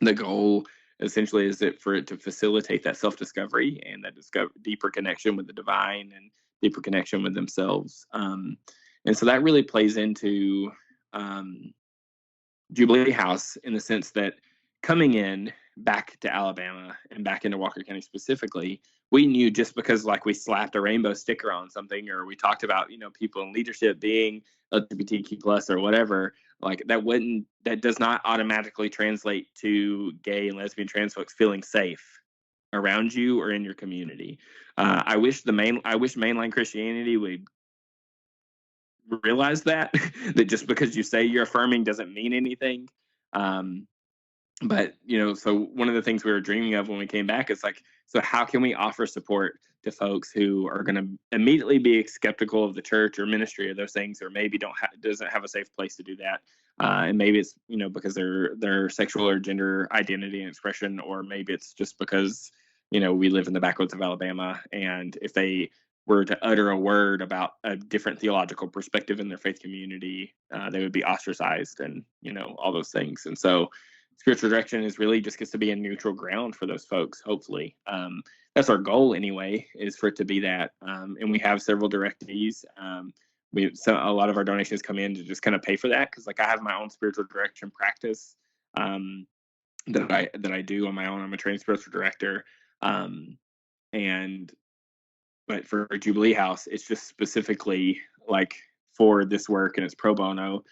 The goal essentially is for it to facilitate that self-discovery and that deeper connection with the divine and deeper connection with themselves. And so that really plays into Jubilee House in the sense that coming in back to Alabama and back into Walker County specifically, we knew just because like we slapped a rainbow sticker on something or we talked about, people in leadership being LGBTQ plus or whatever, like that does not automatically translate to gay and lesbian trans folks feeling safe around you or in your community. I wish mainline Christianity would realize that just because you say you're affirming doesn't mean anything. But so one of the things we were dreaming of when we came back is like, so how can we offer support to folks who are going to immediately be skeptical of the church or ministry or those things, or maybe doesn't have a safe place to do that, and maybe it's because their sexual or gender identity and expression, or maybe it's just because we live in the backwoods of Alabama, and if they were to utter a word about a different theological perspective in their faith community, they would be ostracized and all those things. And so spiritual direction is really just gets to be a neutral ground for those folks, hopefully. That's our goal anyway, is for it to be that. And we have several directees. a lot of our donations come in to just kind of pay for that, because like I have my own spiritual direction practice that I do on my own. I'm a trained spiritual director, and but for Jubilee House, it's just specifically like for this work, and it's pro bono.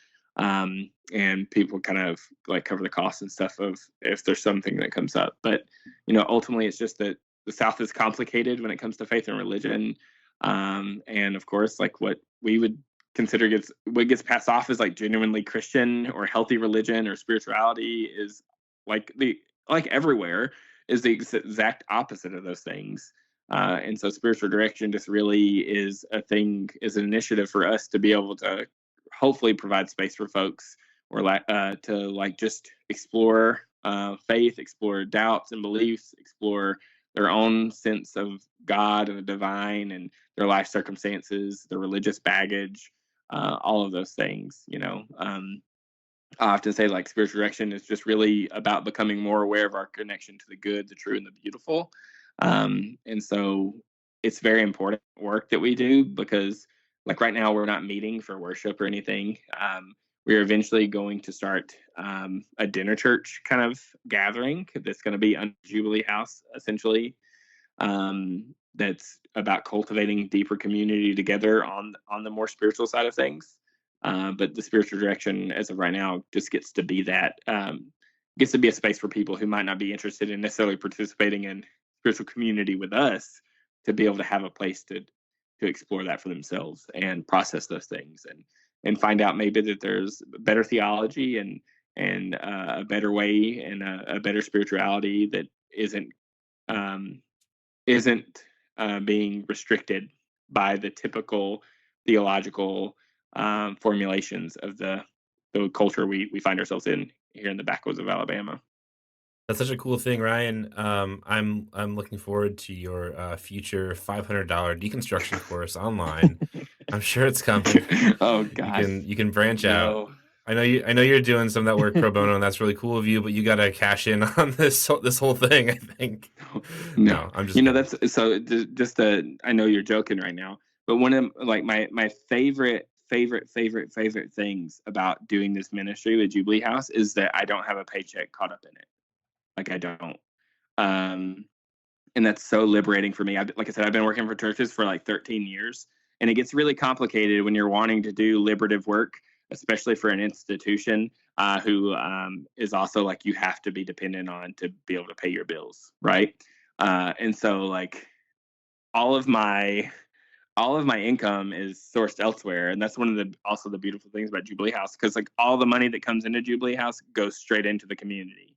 And people kind of like cover the costs and stuff of if there's something that comes up. But, ultimately it's just that the South is complicated when it comes to faith and religion. And of course, like what we would consider what gets passed off as like genuinely Christian or healthy religion or spirituality is like everywhere is the exact opposite of those things. And so spiritual direction just really is an initiative for us to be able to hopefully provide space for folks or to just explore faith, explore doubts and beliefs, explore their own sense of God and the divine and their life circumstances, their religious baggage, all of those things. I often say like spiritual direction is just really about becoming more aware of our connection to the good, the true, and the beautiful. And so it's very important work that we do, because like right now we're not meeting for worship or anything. We're eventually going to start a dinner church kind of gathering that's going to be on Jubilee House, essentially. That's about cultivating deeper community together on the more spiritual side of things. But the spiritual direction, as of right now, just gets to be that. Gets to be a space for people who might not be interested in necessarily participating in spiritual community with us to be able to have a place to explore that for themselves and process those things and find out maybe that there's better theology and a better way and a better spirituality that isn't being restricted by the typical theological formulations of the culture we find ourselves in here in the backwoods of Alabama. That's such a cool thing, Ryan. I'm looking forward to your future $500 deconstruction course online. I'm sure it's coming. Oh gosh, you can branch out. I know you're doing some of that work pro bono, and that's really cool of you. But you got to cash in on this whole thing. I think. No, I'm just. That's so. Just I know you're joking right now, but one of like my favorite things about doing this ministry with Jubilee House is that I don't have a paycheck caught up in it. Like I don't. And that's so liberating for me. Like I said, I've been working for churches for like 13 years, and it gets really complicated when you're wanting to do liberative work, especially for an institution who is also like you have to be dependent on to be able to pay your bills, right? And so like all of my income is sourced elsewhere, and that's one of the beautiful things about Jubilee House, because like all the money that comes into Jubilee House goes straight into the community.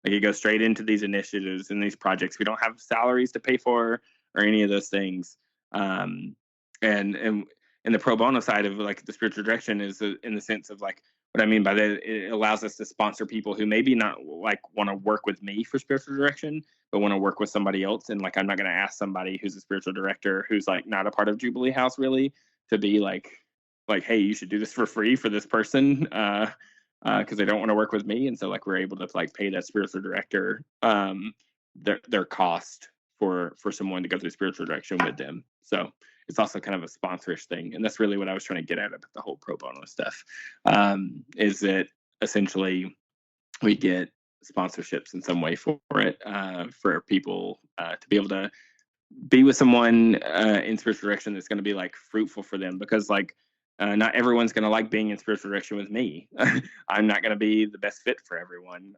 Like it goes straight into these initiatives and these projects. We don't have salaries to pay for or any of those things. And the pro bono side of like the spiritual direction is in the sense of like what I mean by that, it allows us to sponsor people who maybe not like want to work with me for spiritual direction, but want to work with somebody else. And like I'm not going to ask somebody who's a spiritual director who's like not a part of Jubilee House really to be like, hey, you should do this for free for this person. Because they don't want to work with me, and so like we're able to like pay that spiritual director their cost for someone to go through spiritual direction with them. So it's also kind of a sponsorish thing, and that's really what I was trying to get at about the whole pro bono stuff. Is that essentially we get sponsorships in some way for it for people to be able to be with someone in spiritual direction that's going to be like fruitful for them, because like. Not everyone's going to like being in spiritual direction with me. I'm not going to be the best fit for everyone.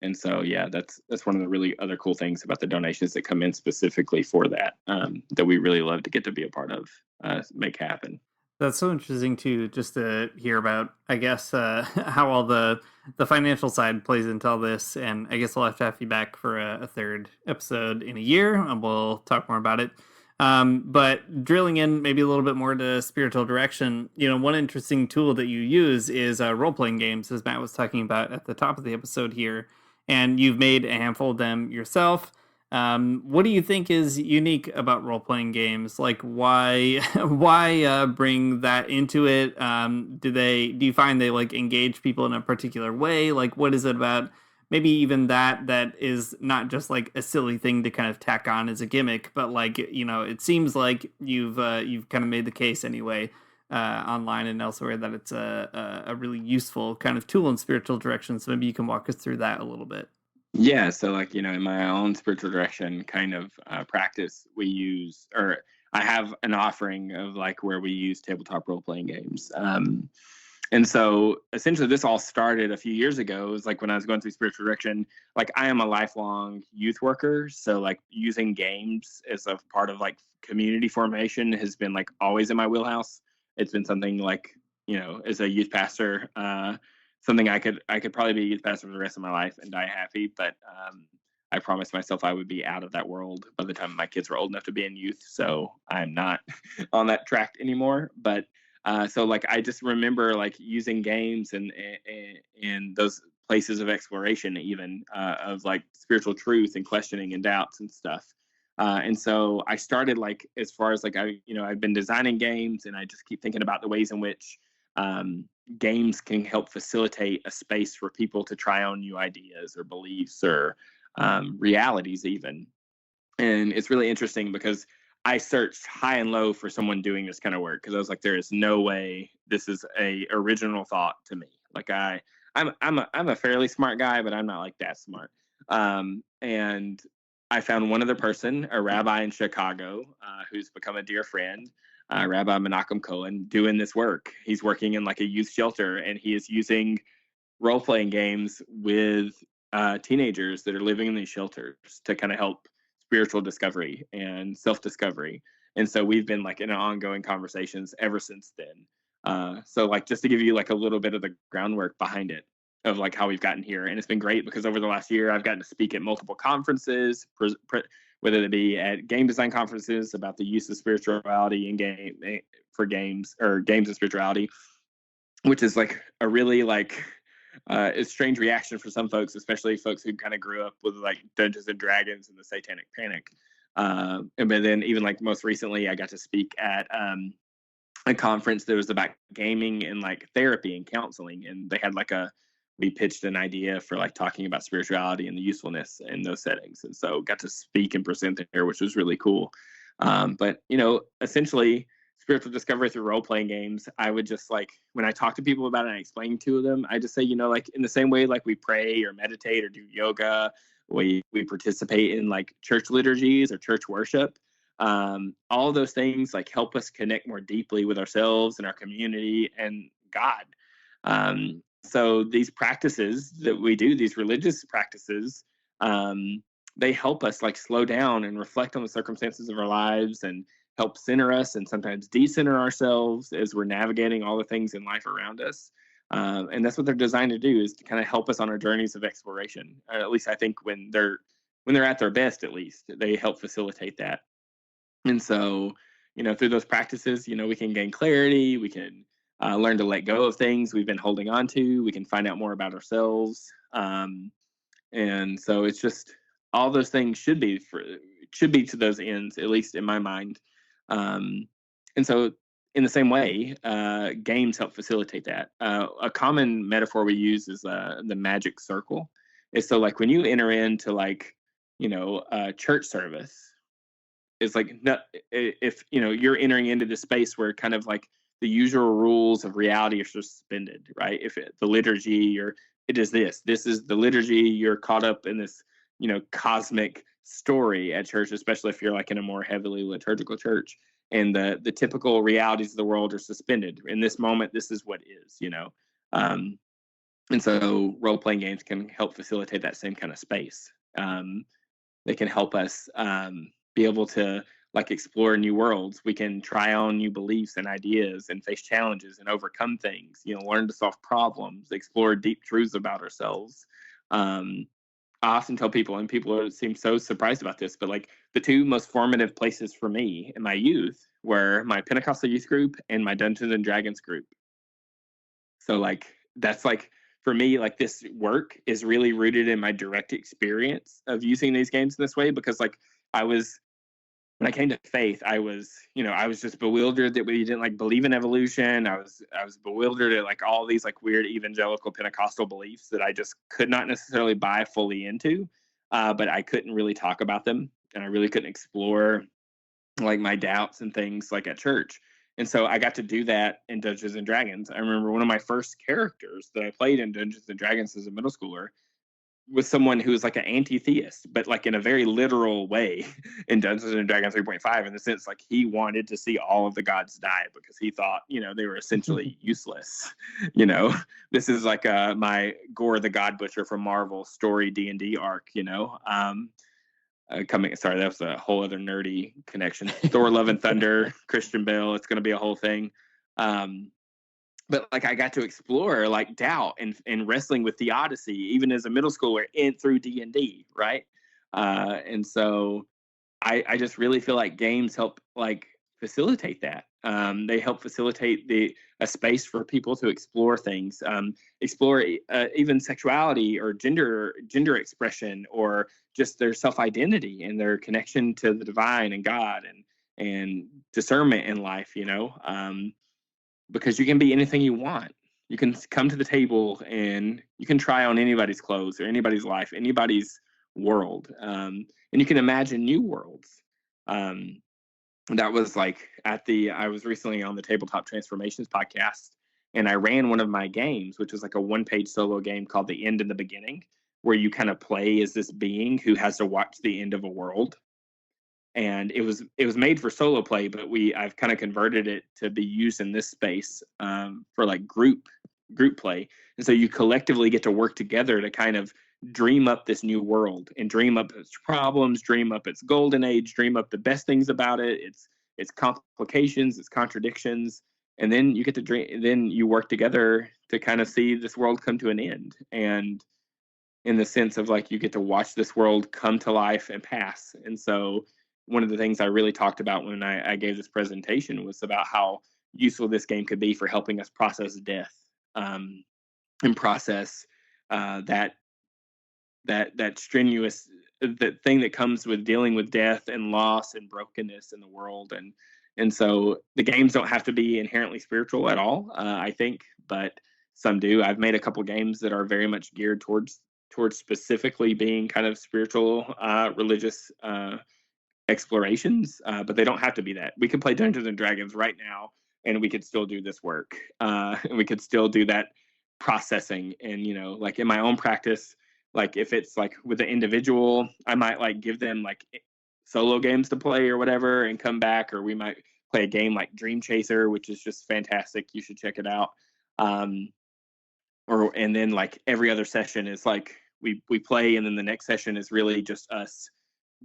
And so, yeah, that's one of the really other cool things about the donations that come in specifically for that, that we really love to get to be a part of, make happen. That's so interesting too, just to hear about, I guess, how all the financial side plays into all this. And I guess I'll have you back for a third episode in a year, and we'll talk more about it. But drilling in maybe a little bit more to spiritual direction, one interesting tool that you use is role-playing games, as Matt was talking about at the top of the episode here, and you've made a handful of them yourself. What do you think is unique about role-playing games? Like why bring that into it? Do you find they like engage people in a particular way? Like what is it about maybe even that is not just like a silly thing to kind of tack on as a gimmick, but like, it seems like you've kind of made the case anyway online and elsewhere that it's a really useful kind of tool in spiritual direction. So maybe you can walk us through that a little bit. Yeah, so like, in my own spiritual direction kind of practice, we use, or I have an offering of like where we use tabletop role playing games. And so essentially this all started a few years ago. It was like when I was going through spiritual direction, like I am a lifelong youth worker. So like using games as a part of like community formation has been like always in my wheelhouse. It's been something like, as a youth pastor, something I could probably be a youth pastor for the rest of my life and die happy. But I promised myself I would be out of that world by the time my kids were old enough to be in youth. So I'm not on that track anymore. But so like I just remember like using games and those places of exploration, even of like spiritual truth and questioning and doubts and stuff. And so I started like, as far as like I've been designing games, and I just keep thinking about the ways in which games can help facilitate a space for people to try on new ideas or beliefs or realities even. And it's really interesting because I searched high and low for someone doing this kind of work, because I was like, there is no way this is a original thought to me. Like I'm a fairly smart guy, but I'm not like that smart. And I found one other person, a rabbi in Chicago, who's become a dear friend, Rabbi Menachem Cohen, doing this work. He's working in like a youth shelter, and he is using role-playing games with teenagers that are living in these shelters to kind of help spiritual discovery and self-discovery. And so we've been like in ongoing conversations ever since then. So like just to give you like a little bit of the groundwork behind it of like how we've gotten here. And it's been great because over the last year I've gotten to speak at multiple conferences, whether it be at game design conferences about the use of spirituality in game for games, or games and spirituality, which is like a really like a strange reaction for some folks, especially folks who kind of grew up with like Dungeons and Dragons and the Satanic Panic. But then even like most recently, I got to speak at a conference that was about gaming and like therapy and counseling, and they had like we pitched an idea for like talking about spirituality and the usefulness in those settings, and so got to speak and present there, which was really cool. But essentially, spiritual discovery through role-playing games, I would just like, when I talk to people about it and I explain to them, I just say, like in the same way like we pray or meditate or do yoga, we participate in like church liturgies or church worship. All of those things like help us connect more deeply with ourselves and our community and God. So these practices that we do, these religious practices, they help us like slow down and reflect on the circumstances of our lives and help center us and sometimes decenter ourselves as we're navigating all the things in life around us. And that's what they're designed to do, is to kind of help us on our journeys of exploration. At least I think when they're at their best, at least they help facilitate that. And so, through those practices, we can gain clarity. We can learn to let go of things we've been holding on to. We can find out more about ourselves. And so it's just, all those things should be to those ends, at least in my mind. And so in the same way, games help facilitate that. A common metaphor we use is the magic circle. It's so like when you enter into like, a church service, it's like, if, you're entering into this space where kind of like the usual rules of reality are suspended, right? If the liturgy, or it is this is the liturgy, you're caught up in this, cosmic story at church, especially if you're like in a more heavily liturgical church, and the typical realities of the world are suspended. In this moment, this is what is, and so role-playing games can help facilitate that same kind of space. They can help us be able to like explore new worlds. We can try on new beliefs and ideas and face challenges and overcome things, learn to solve problems, explore deep truths about ourselves. I often tell people, and people seem so surprised about this, but like the two most formative places for me in my youth were my Pentecostal youth group and my Dungeons and Dragons group. So like, that's like, for me, like this work is really rooted in my direct experience of using these games in this way, because like when I came to faith, I was just bewildered that we didn't like believe in evolution. I was bewildered at like all these like weird evangelical Pentecostal beliefs that I just could not necessarily buy fully into, but I couldn't really talk about them, and I really couldn't explore like my doubts and things like at church. And so I got to do that in Dungeons and Dragons. I remember one of my first characters that I played in Dungeons and Dragons as a middle schooler was someone who was like an anti-theist, but like in a very literal way in Dungeons and Dragons 3.5, in the sense like he wanted to see all of the gods die because he thought, they were essentially useless. This is like my Gore the God Butcher from Marvel story D&D arc. Sorry, that was a whole other nerdy connection. Thor: Love and Thunder, Christian Bale. It's going to be a whole thing. But like I got to explore like doubt and wrestling with theodicy, even as a middle schooler through D&D, right? And so I just really feel like games help like facilitate that. They help facilitate a space for people to explore things, explore even sexuality or gender expression, or just their self-identity and their connection to the divine and God and discernment in life, because you can be anything you want. You can come to the table and you can try on anybody's clothes or anybody's life, anybody's world. And you can imagine new worlds. That was like I was recently on the Tabletop Transformations podcast, and I ran one of my games, which was like a 1-page solo game called The End and the Beginning, where you kind of play as this being who has to watch the end of a world. And it was made for solo play, but I've kind of converted it to be used in this space for like group play. And so you collectively get to work together to kind of dream up this new world and dream up its problems, dream up its golden age, dream up the best things about it, its complications, its contradictions, and then you get to dream. Then you work together to kind of see this world come to an end. And in the sense of like you get to watch this world come to life and pass. And so one of the things I really talked about when I gave this presentation was about how useful this game could be for helping us process death, and process that strenuous that thing that comes with dealing with death and loss and brokenness in the world. And so the games don't have to be inherently spiritual at all, I think, but some do. I've made a couple games that are very much geared towards specifically being kind of spiritual, religious explorations, but they don't have to be that. We could play Dungeons and Dragons right now and we could still do this work, and we could still do that processing. And like in my own practice, like if it's like with an individual, I might like give them like solo games to play or whatever and come back, or we might play a game like Dream Chaser, which is just fantastic. You should check it out. And then like every other session is like we play, and then the next session is really just us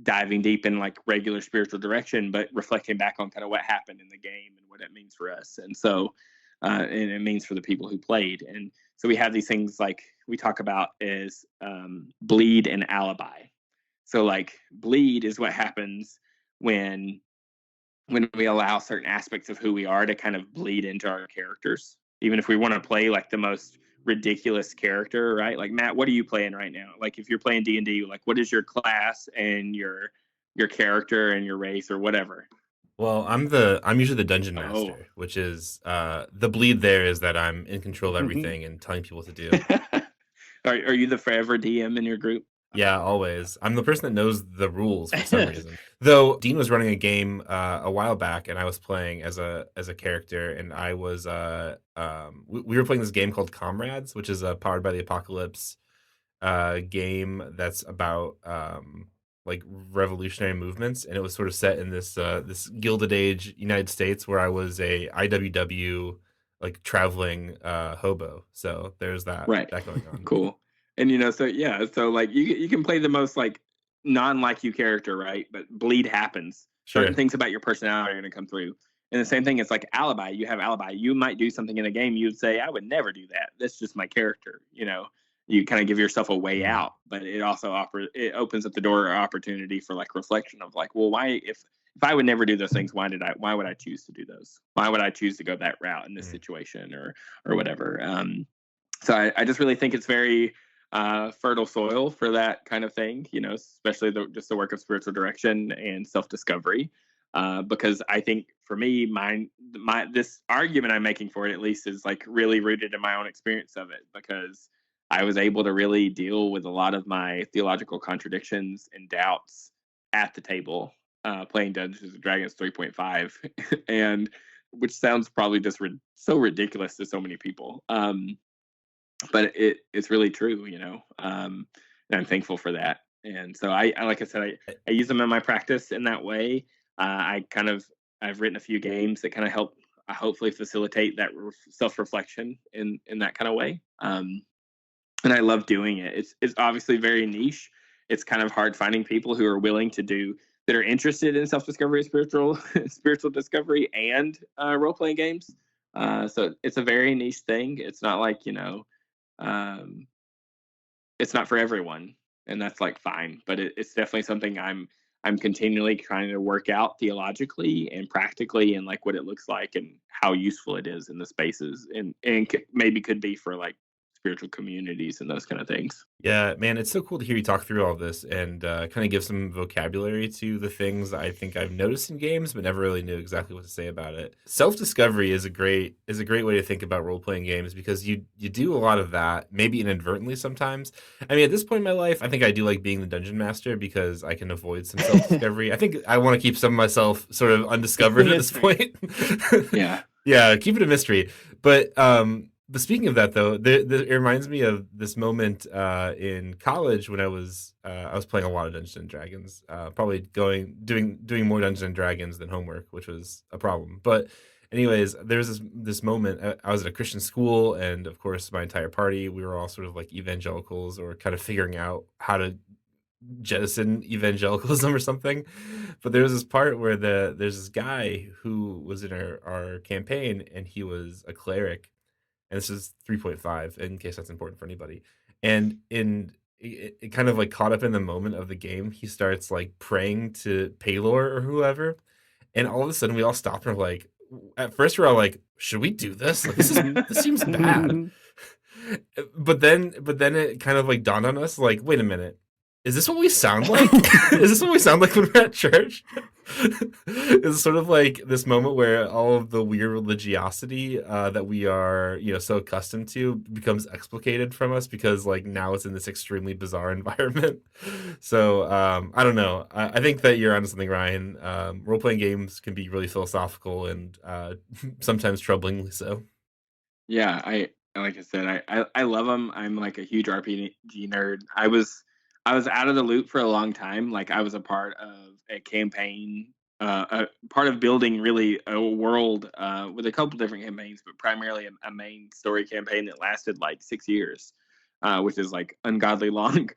diving deep in like regular spiritual direction, but reflecting back on kind of what happened in the game and what it means for us. And so, and it means for the people who played. And so we have these things like we talk about as bleed and alibi. So like bleed is what happens when we allow certain aspects of who we are to kind of bleed into our characters, even if we want to play like the most ridiculous character, right? Like Matt, what are you playing right now? Like if you're playing D&D, like what is your class and your character and your race or whatever? Well, I'm usually the dungeon master, which is the bleed there is that I'm in control of everything and telling people what to do. Are you the forever DM in your group? Yeah, always. I'm the person that knows the rules for some reason. Though Dean was running a game a while back, and I was playing as a character, and I was we were playing this game called Comrades, which is a Powered by the Apocalypse game that's about like revolutionary movements, and it was sort of set in this this Gilded Age United States where I was a IWW like traveling hobo. So there's that that going on. Cool. And so like you can play the most like non-like you character, right? But bleed happens. Sure. Certain things about your personality are going to come through. And the same thing is like alibi. You have alibi. You might do something in a game you'd say, I would never do that. That's just my character. You kind of give yourself a way out, but it also opens up the door or opportunity for like reflection of like, well, why if I would never do those things, why would I choose to do those? Why would I choose to go that route in this situation or whatever? So I just really think it's very fertile soil for that kind of thing, especially just the work of spiritual direction and self-discovery. Because I think for me, this argument I'm making for it at least is like really rooted in my own experience of it, because I was able to really deal with a lot of my theological contradictions and doubts at the table, playing Dungeons and Dragons 3.5. And which sounds probably just so ridiculous to so many people. But it's really true, and I'm thankful for that. And so I like I said, I use them in my practice in that way. I've written a few games that kind of help hopefully facilitate that self-reflection in that kind of way. And I love doing it. It's obviously very niche. It's kind of hard finding people who are willing to do that are interested in self-discovery, spiritual discovery, and role-playing games. So it's a very niche thing. It's not like it's not for everyone, and that's like fine. But it's definitely something I'm continually trying to work out theologically and practically, and like what it looks like and how useful it is in the spaces, and maybe could be for like spiritual communities and those kind of things. Yeah, man, it's so cool to hear you talk through all this and kind of give some vocabulary to the things I think I've noticed in games, but never really knew exactly what to say about it. Self-discovery is a great way to think about role-playing games because you do a lot of that, maybe inadvertently sometimes. I mean, at this point in my life, I think I do like being the dungeon master because I can avoid some self-discovery. I think I want to keep some of myself sort of undiscovered at this point. Yeah, keep it a mystery. But speaking of that, though, it reminds me of this moment in college when I was playing a lot of Dungeons and Dragons, probably doing more Dungeons and Dragons than homework, which was a problem. But anyways, there was this moment. I was at a Christian school, and of course, my entire party, we were all sort of like evangelicals or kind of figuring out how to jettison evangelicalism or something. But there was this part where there's this guy who was in our campaign, and he was a cleric. And this is 3.5 in case that's important for anybody. And it kind of like caught up in the moment of the game, he starts like praying to Paylor or whoever, and all of a sudden we all stopped and we're like, at first we're all like, should we do this? Like, this seems bad. But then it kind of like dawned on us, like, wait a minute, is this what we sound like? Is this what we sound like when we're at church? It's sort of like this moment where all of the weird religiosity that we are, so accustomed to becomes explicated from us because like now it's in this extremely bizarre environment. So I don't know. I think that you're onto something, Ryan. Role-playing games can be really philosophical and sometimes troublingly so. Yeah, like I said, I love them. I'm like a huge RPG nerd. I was out of the loop for a long time. Like I was a part of a campaign, a part of building really a world with a couple different campaigns, but primarily a main story campaign that lasted like 6 years, which is like ungodly long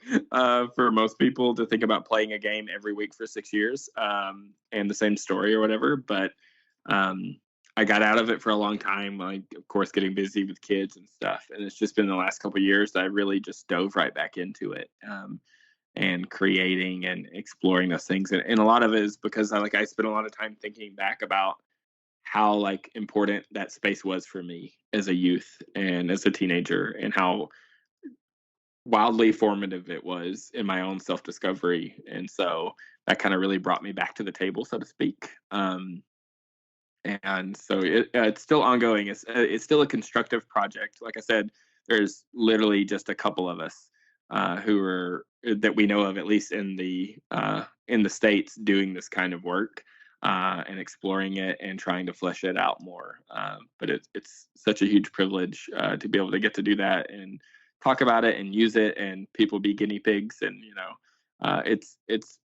for most people to think about playing a game every week for 6 years and the same story or whatever. But I got out of it for a long time, like of course getting busy with kids and stuff. And it's just been the last couple of years that I really just dove right back into it. And creating and exploring those things, and a lot of it is because I spent a lot of time thinking back about how like important that space was for me as a youth and as a teenager, and how wildly formative it was in my own self-discovery. And so that kind of really brought me back to the table, so to speak. And so it's still ongoing. It's still a constructive project. Like I said, there's literally just a couple of us that we know of, at least in the States, doing this kind of work and exploring it and trying to flesh it out more. But it's such a huge privilege to be able to get to do that and talk about it and use it, and people be guinea pigs. And it's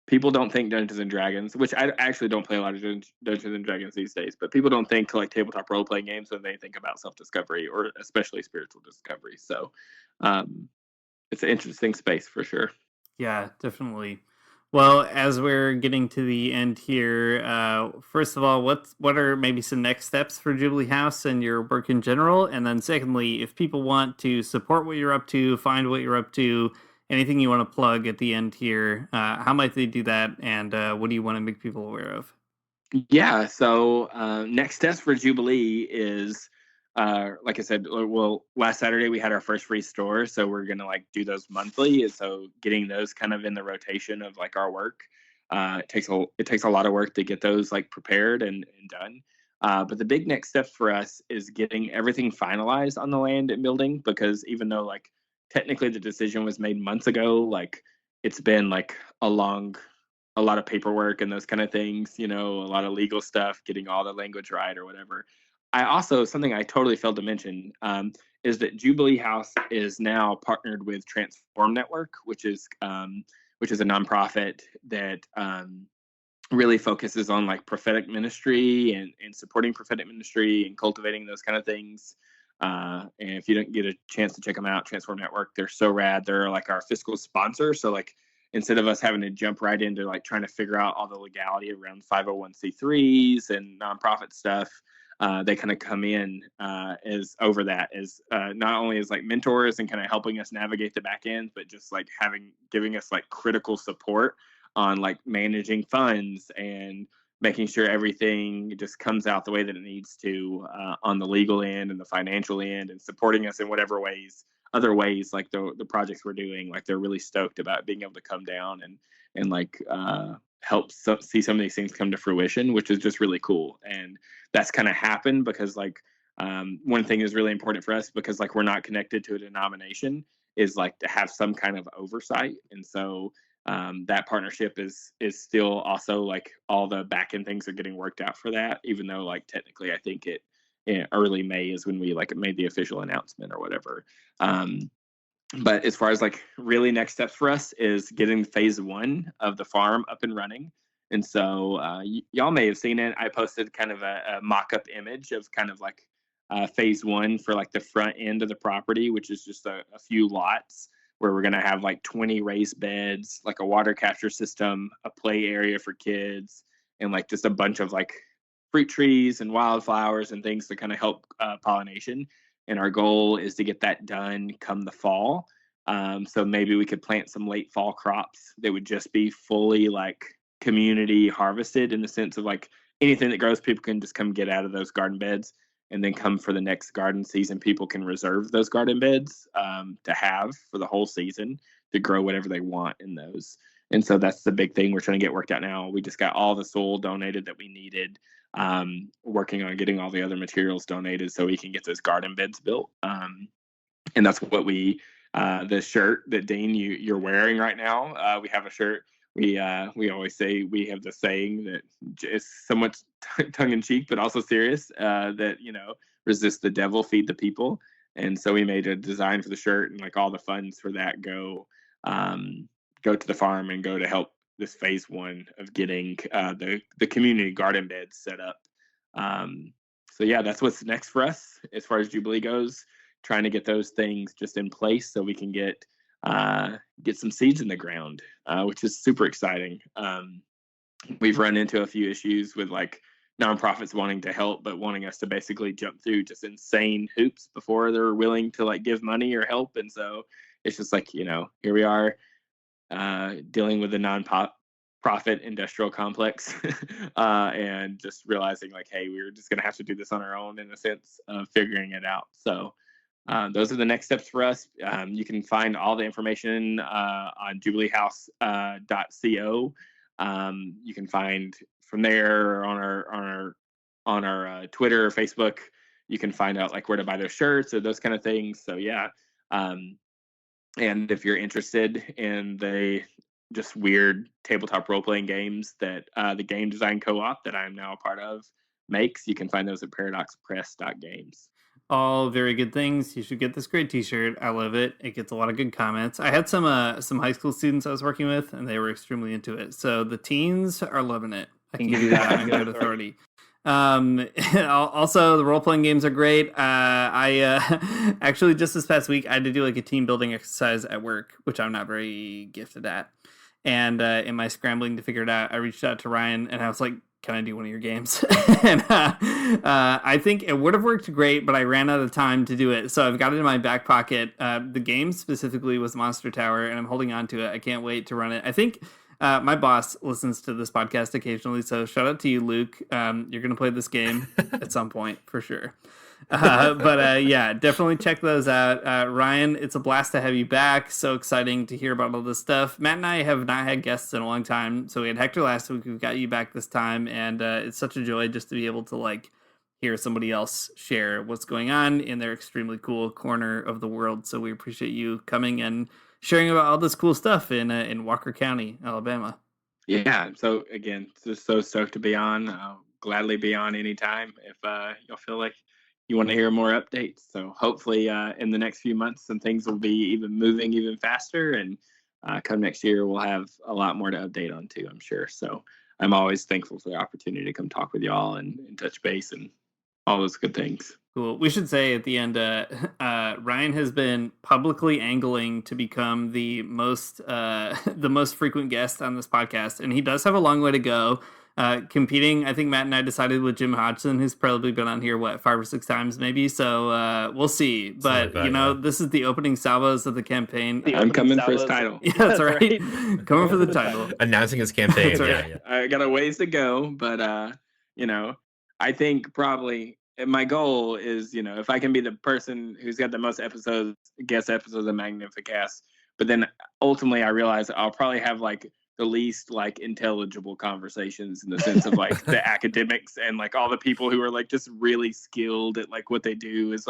people don't think Dungeons and Dragons, which I actually don't play a lot of Dungeons and Dragons these days, but people don't think like tabletop role playing games when they think about self-discovery, or especially spiritual discovery. So it's an interesting space for sure. Yeah, definitely. Well, as we're getting to the end here, first of all, what are maybe some next steps for Jubilee House and your work in general? And then secondly, if people want to support what you're up to, find what you're up to, anything you want to plug at the end here, how might they do that? And what do you want to make people aware of? Yeah, so next steps for Jubilee is, like I said, well, last Saturday we had our first free store, so we're gonna like do those monthly. And so getting those kind of in the rotation of like our work, it takes a lot of work to get those like prepared and done. But the big next step for us is getting everything finalized on the land and building, because even though like technically the decision was made months ago, like it's been like a long a lot of paperwork and those kind of things, a lot of legal stuff, getting all the language right or whatever. I also, something I totally failed to mention, is that Jubilee House is now partnered with Transform Network, which is a nonprofit that really focuses on like prophetic ministry and supporting prophetic ministry and cultivating those kind of things. And if you don't get a chance to check them out, Transform Network, they're so rad. They're like our fiscal sponsor. So like, instead of us having to jump right into like trying to figure out all the legality around 501c3s and nonprofit stuff, they kind of come in as not only as like mentors and kind of helping us navigate the back end, but just like giving us like critical support on like managing funds and making sure everything just comes out the way that it needs to on the legal end and the financial end, and supporting us in whatever other ways, like the projects we're doing. Like, they're really stoked about being able to come down and like help see some of these things come to fruition, which is just really cool. And that's kind of happened because like one thing is really important for us, because like we're not connected to a denomination, is like to have some kind of oversight. And so that partnership is still also like all the back end things are getting worked out for that, even though like technically I think early May is when we like made the official announcement or whatever. But as far as like really next steps for us is getting phase 1 of the farm up and running. And so y'all may have seen it. I posted kind of a mock-up image of kind of like phase 1 for like the front end of the property, which is just a few lots where we're going to have like 20 raised beds, like a water capture system, a play area for kids, and like just a bunch of like fruit trees and wildflowers and things to kind of help pollination. And our goal is to get that done come the fall. So maybe we could plant some late fall crops that would just be fully like community harvested, in the sense of like anything that grows, people can just come get out of those garden beds, and then come for the next garden season, people can reserve those garden beds to have for the whole season to grow whatever they want in those. And so that's the big thing we're trying to get worked out now. We just got all the soil donated that we needed, working on getting all the other materials donated so we can get those garden beds built. And that's what the shirt that Dean, you're wearing right now, we have a shirt. We always say, we have the saying that is somewhat tongue in cheek, but also serious, that, resist the devil, feed the people. And so we made a design for the shirt, and like all the funds for that go to the farm and go to help this phase 1 of getting the community garden beds set up. So yeah, that's what's next for us as far as Jubilee goes, trying to get those things just in place so we can get some seeds in the ground, which is super exciting. We've run into a few issues with like nonprofits wanting to help, but wanting us to basically jump through just insane hoops before they're willing to like give money or help. And so it's just like, here we are dealing with a non-profit industrial complex and just realizing like, hey, we're just going to have to do this on our own, in a sense of figuring it out. So those are the next steps for us. You can find all the information on jubileehouse.co. You can find from there on our Twitter or Facebook. You can find out like where to buy those shirts or those kind of things. So yeah, and if you're interested in the just weird tabletop role-playing games that the Game Design Co-op that I'm now a part of makes, you can find those at paradoxpress.games. All very good things. You should get this great t-shirt. I love it. It gets a lot of good comments. I had some high school students I was working with, and they were extremely into it. So the teens are loving it. I can give you that on good authority. Also, the role-playing games are great. I actually, just this past week, I had to do like a team building exercise at work, which I'm not very gifted at. And in my scrambling to figure it out, I reached out to Ryan, and I was like, can I do one of your games? And I think it would have worked great, but I ran out of time to do it. So I've got it in my back pocket. The game specifically was Monster Tower, and I'm holding on to it. I can't wait to run it. I think my boss listens to this podcast occasionally, so shout out to you, Luke. You're going to play this game at some point for sure. But yeah, definitely check those out. Ryan, it's a blast to have you back. So exciting to hear about all this stuff. Matt and I have not had guests in a long time. So we had Hector last week. We've got you back this time. And it's such a joy just to be able to like hear somebody else share what's going on in their extremely cool corner of the world. So we appreciate you coming and sharing about all this cool stuff in Walker County, Alabama. Yeah. So again, just so stoked to be on. I'll gladly be on anytime if you'll feel like you want to hear more updates. So hopefully in the next few months, some things will be even moving even faster, and come next year, we'll have a lot more to update on too, I'm sure. So I'm always thankful for the opportunity to come talk with y'all and touch base and all those good things. Cool. We should say at the end, Ryan has been publicly angling to become the most frequent guest on this podcast, and he does have a long way to go. Competing, I think Matt and I decided with Jim Hodgson, who's probably been on here 5 or 6 times maybe. So we'll see. But this is the opening salvos of the campaign. I'm coming for his title. Yeah, that's right. Coming for the title. Announcing his campaign. That's right. Yeah. I got a ways to go, but I think probably my goal is, if I can be the person who's got the most guest episodes of Magnificast, but then ultimately I realize I'll probably have the least intelligible conversations in the sense of the academics and all the people who are just really skilled at what they do is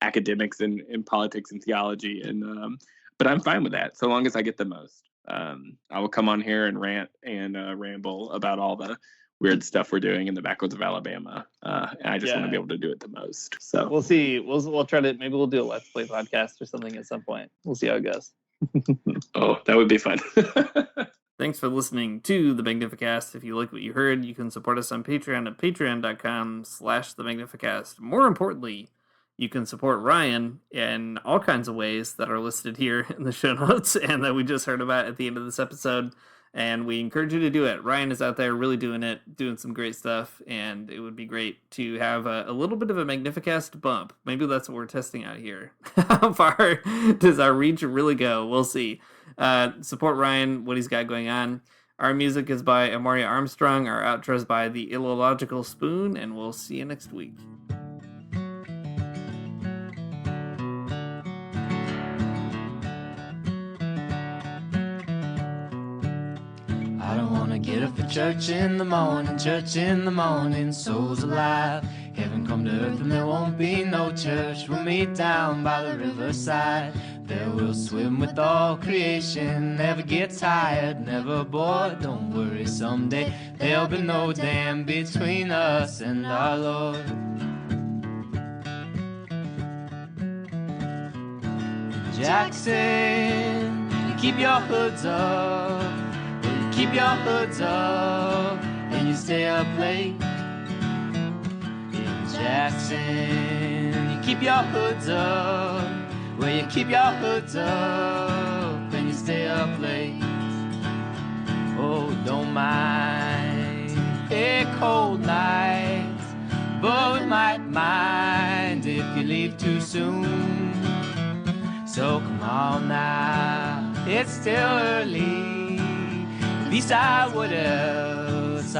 academics in politics and theology. And but I'm fine with that so long as I get the most. I will come on here and rant and ramble about all the weird stuff we're doing in the backwoods of Alabama. And I just want to be able to do it the most. So we'll see. We'll try to, maybe we'll do a Let's Play podcast or something at some point. We'll see how it goes. Oh, that would be fun. Thanks for listening to the Magnificast. If you like what you heard, you can support us on Patreon at patreon.com/the Magnificast. More importantly, you can support Ryan in all kinds of ways that are listed here in the show notes and that we just heard about at the end of this episode. And we encourage you to do it. Ryan is out there really doing it, doing some great stuff, and it would be great to have a little bit of a Magnificast bump. Maybe that's what we're testing out here. How far does our reach really go? We'll see. Support Ryan, what he's got going on. Our music is by Amaria Armstrong. Our outro is by The Illogical Spoon, and we'll see you next week. I don't wanna get up for church in the morning, souls alive. Heaven come to earth and there won't be no church. We'll meet down by the riverside. There we'll swim with all creation. Never get tired, never bored. Don't worry, someday there'll be no dam between us and our Lord. Jackson, keep your hoods up. Keep your hoods up and you stay up late. In Jackson, you keep your hoods up. Well, you keep your hoods up and you stay up late. Oh, don't mind a cold night, but we might mind if you leave too soon. So come on now, it's still early. At least I would else.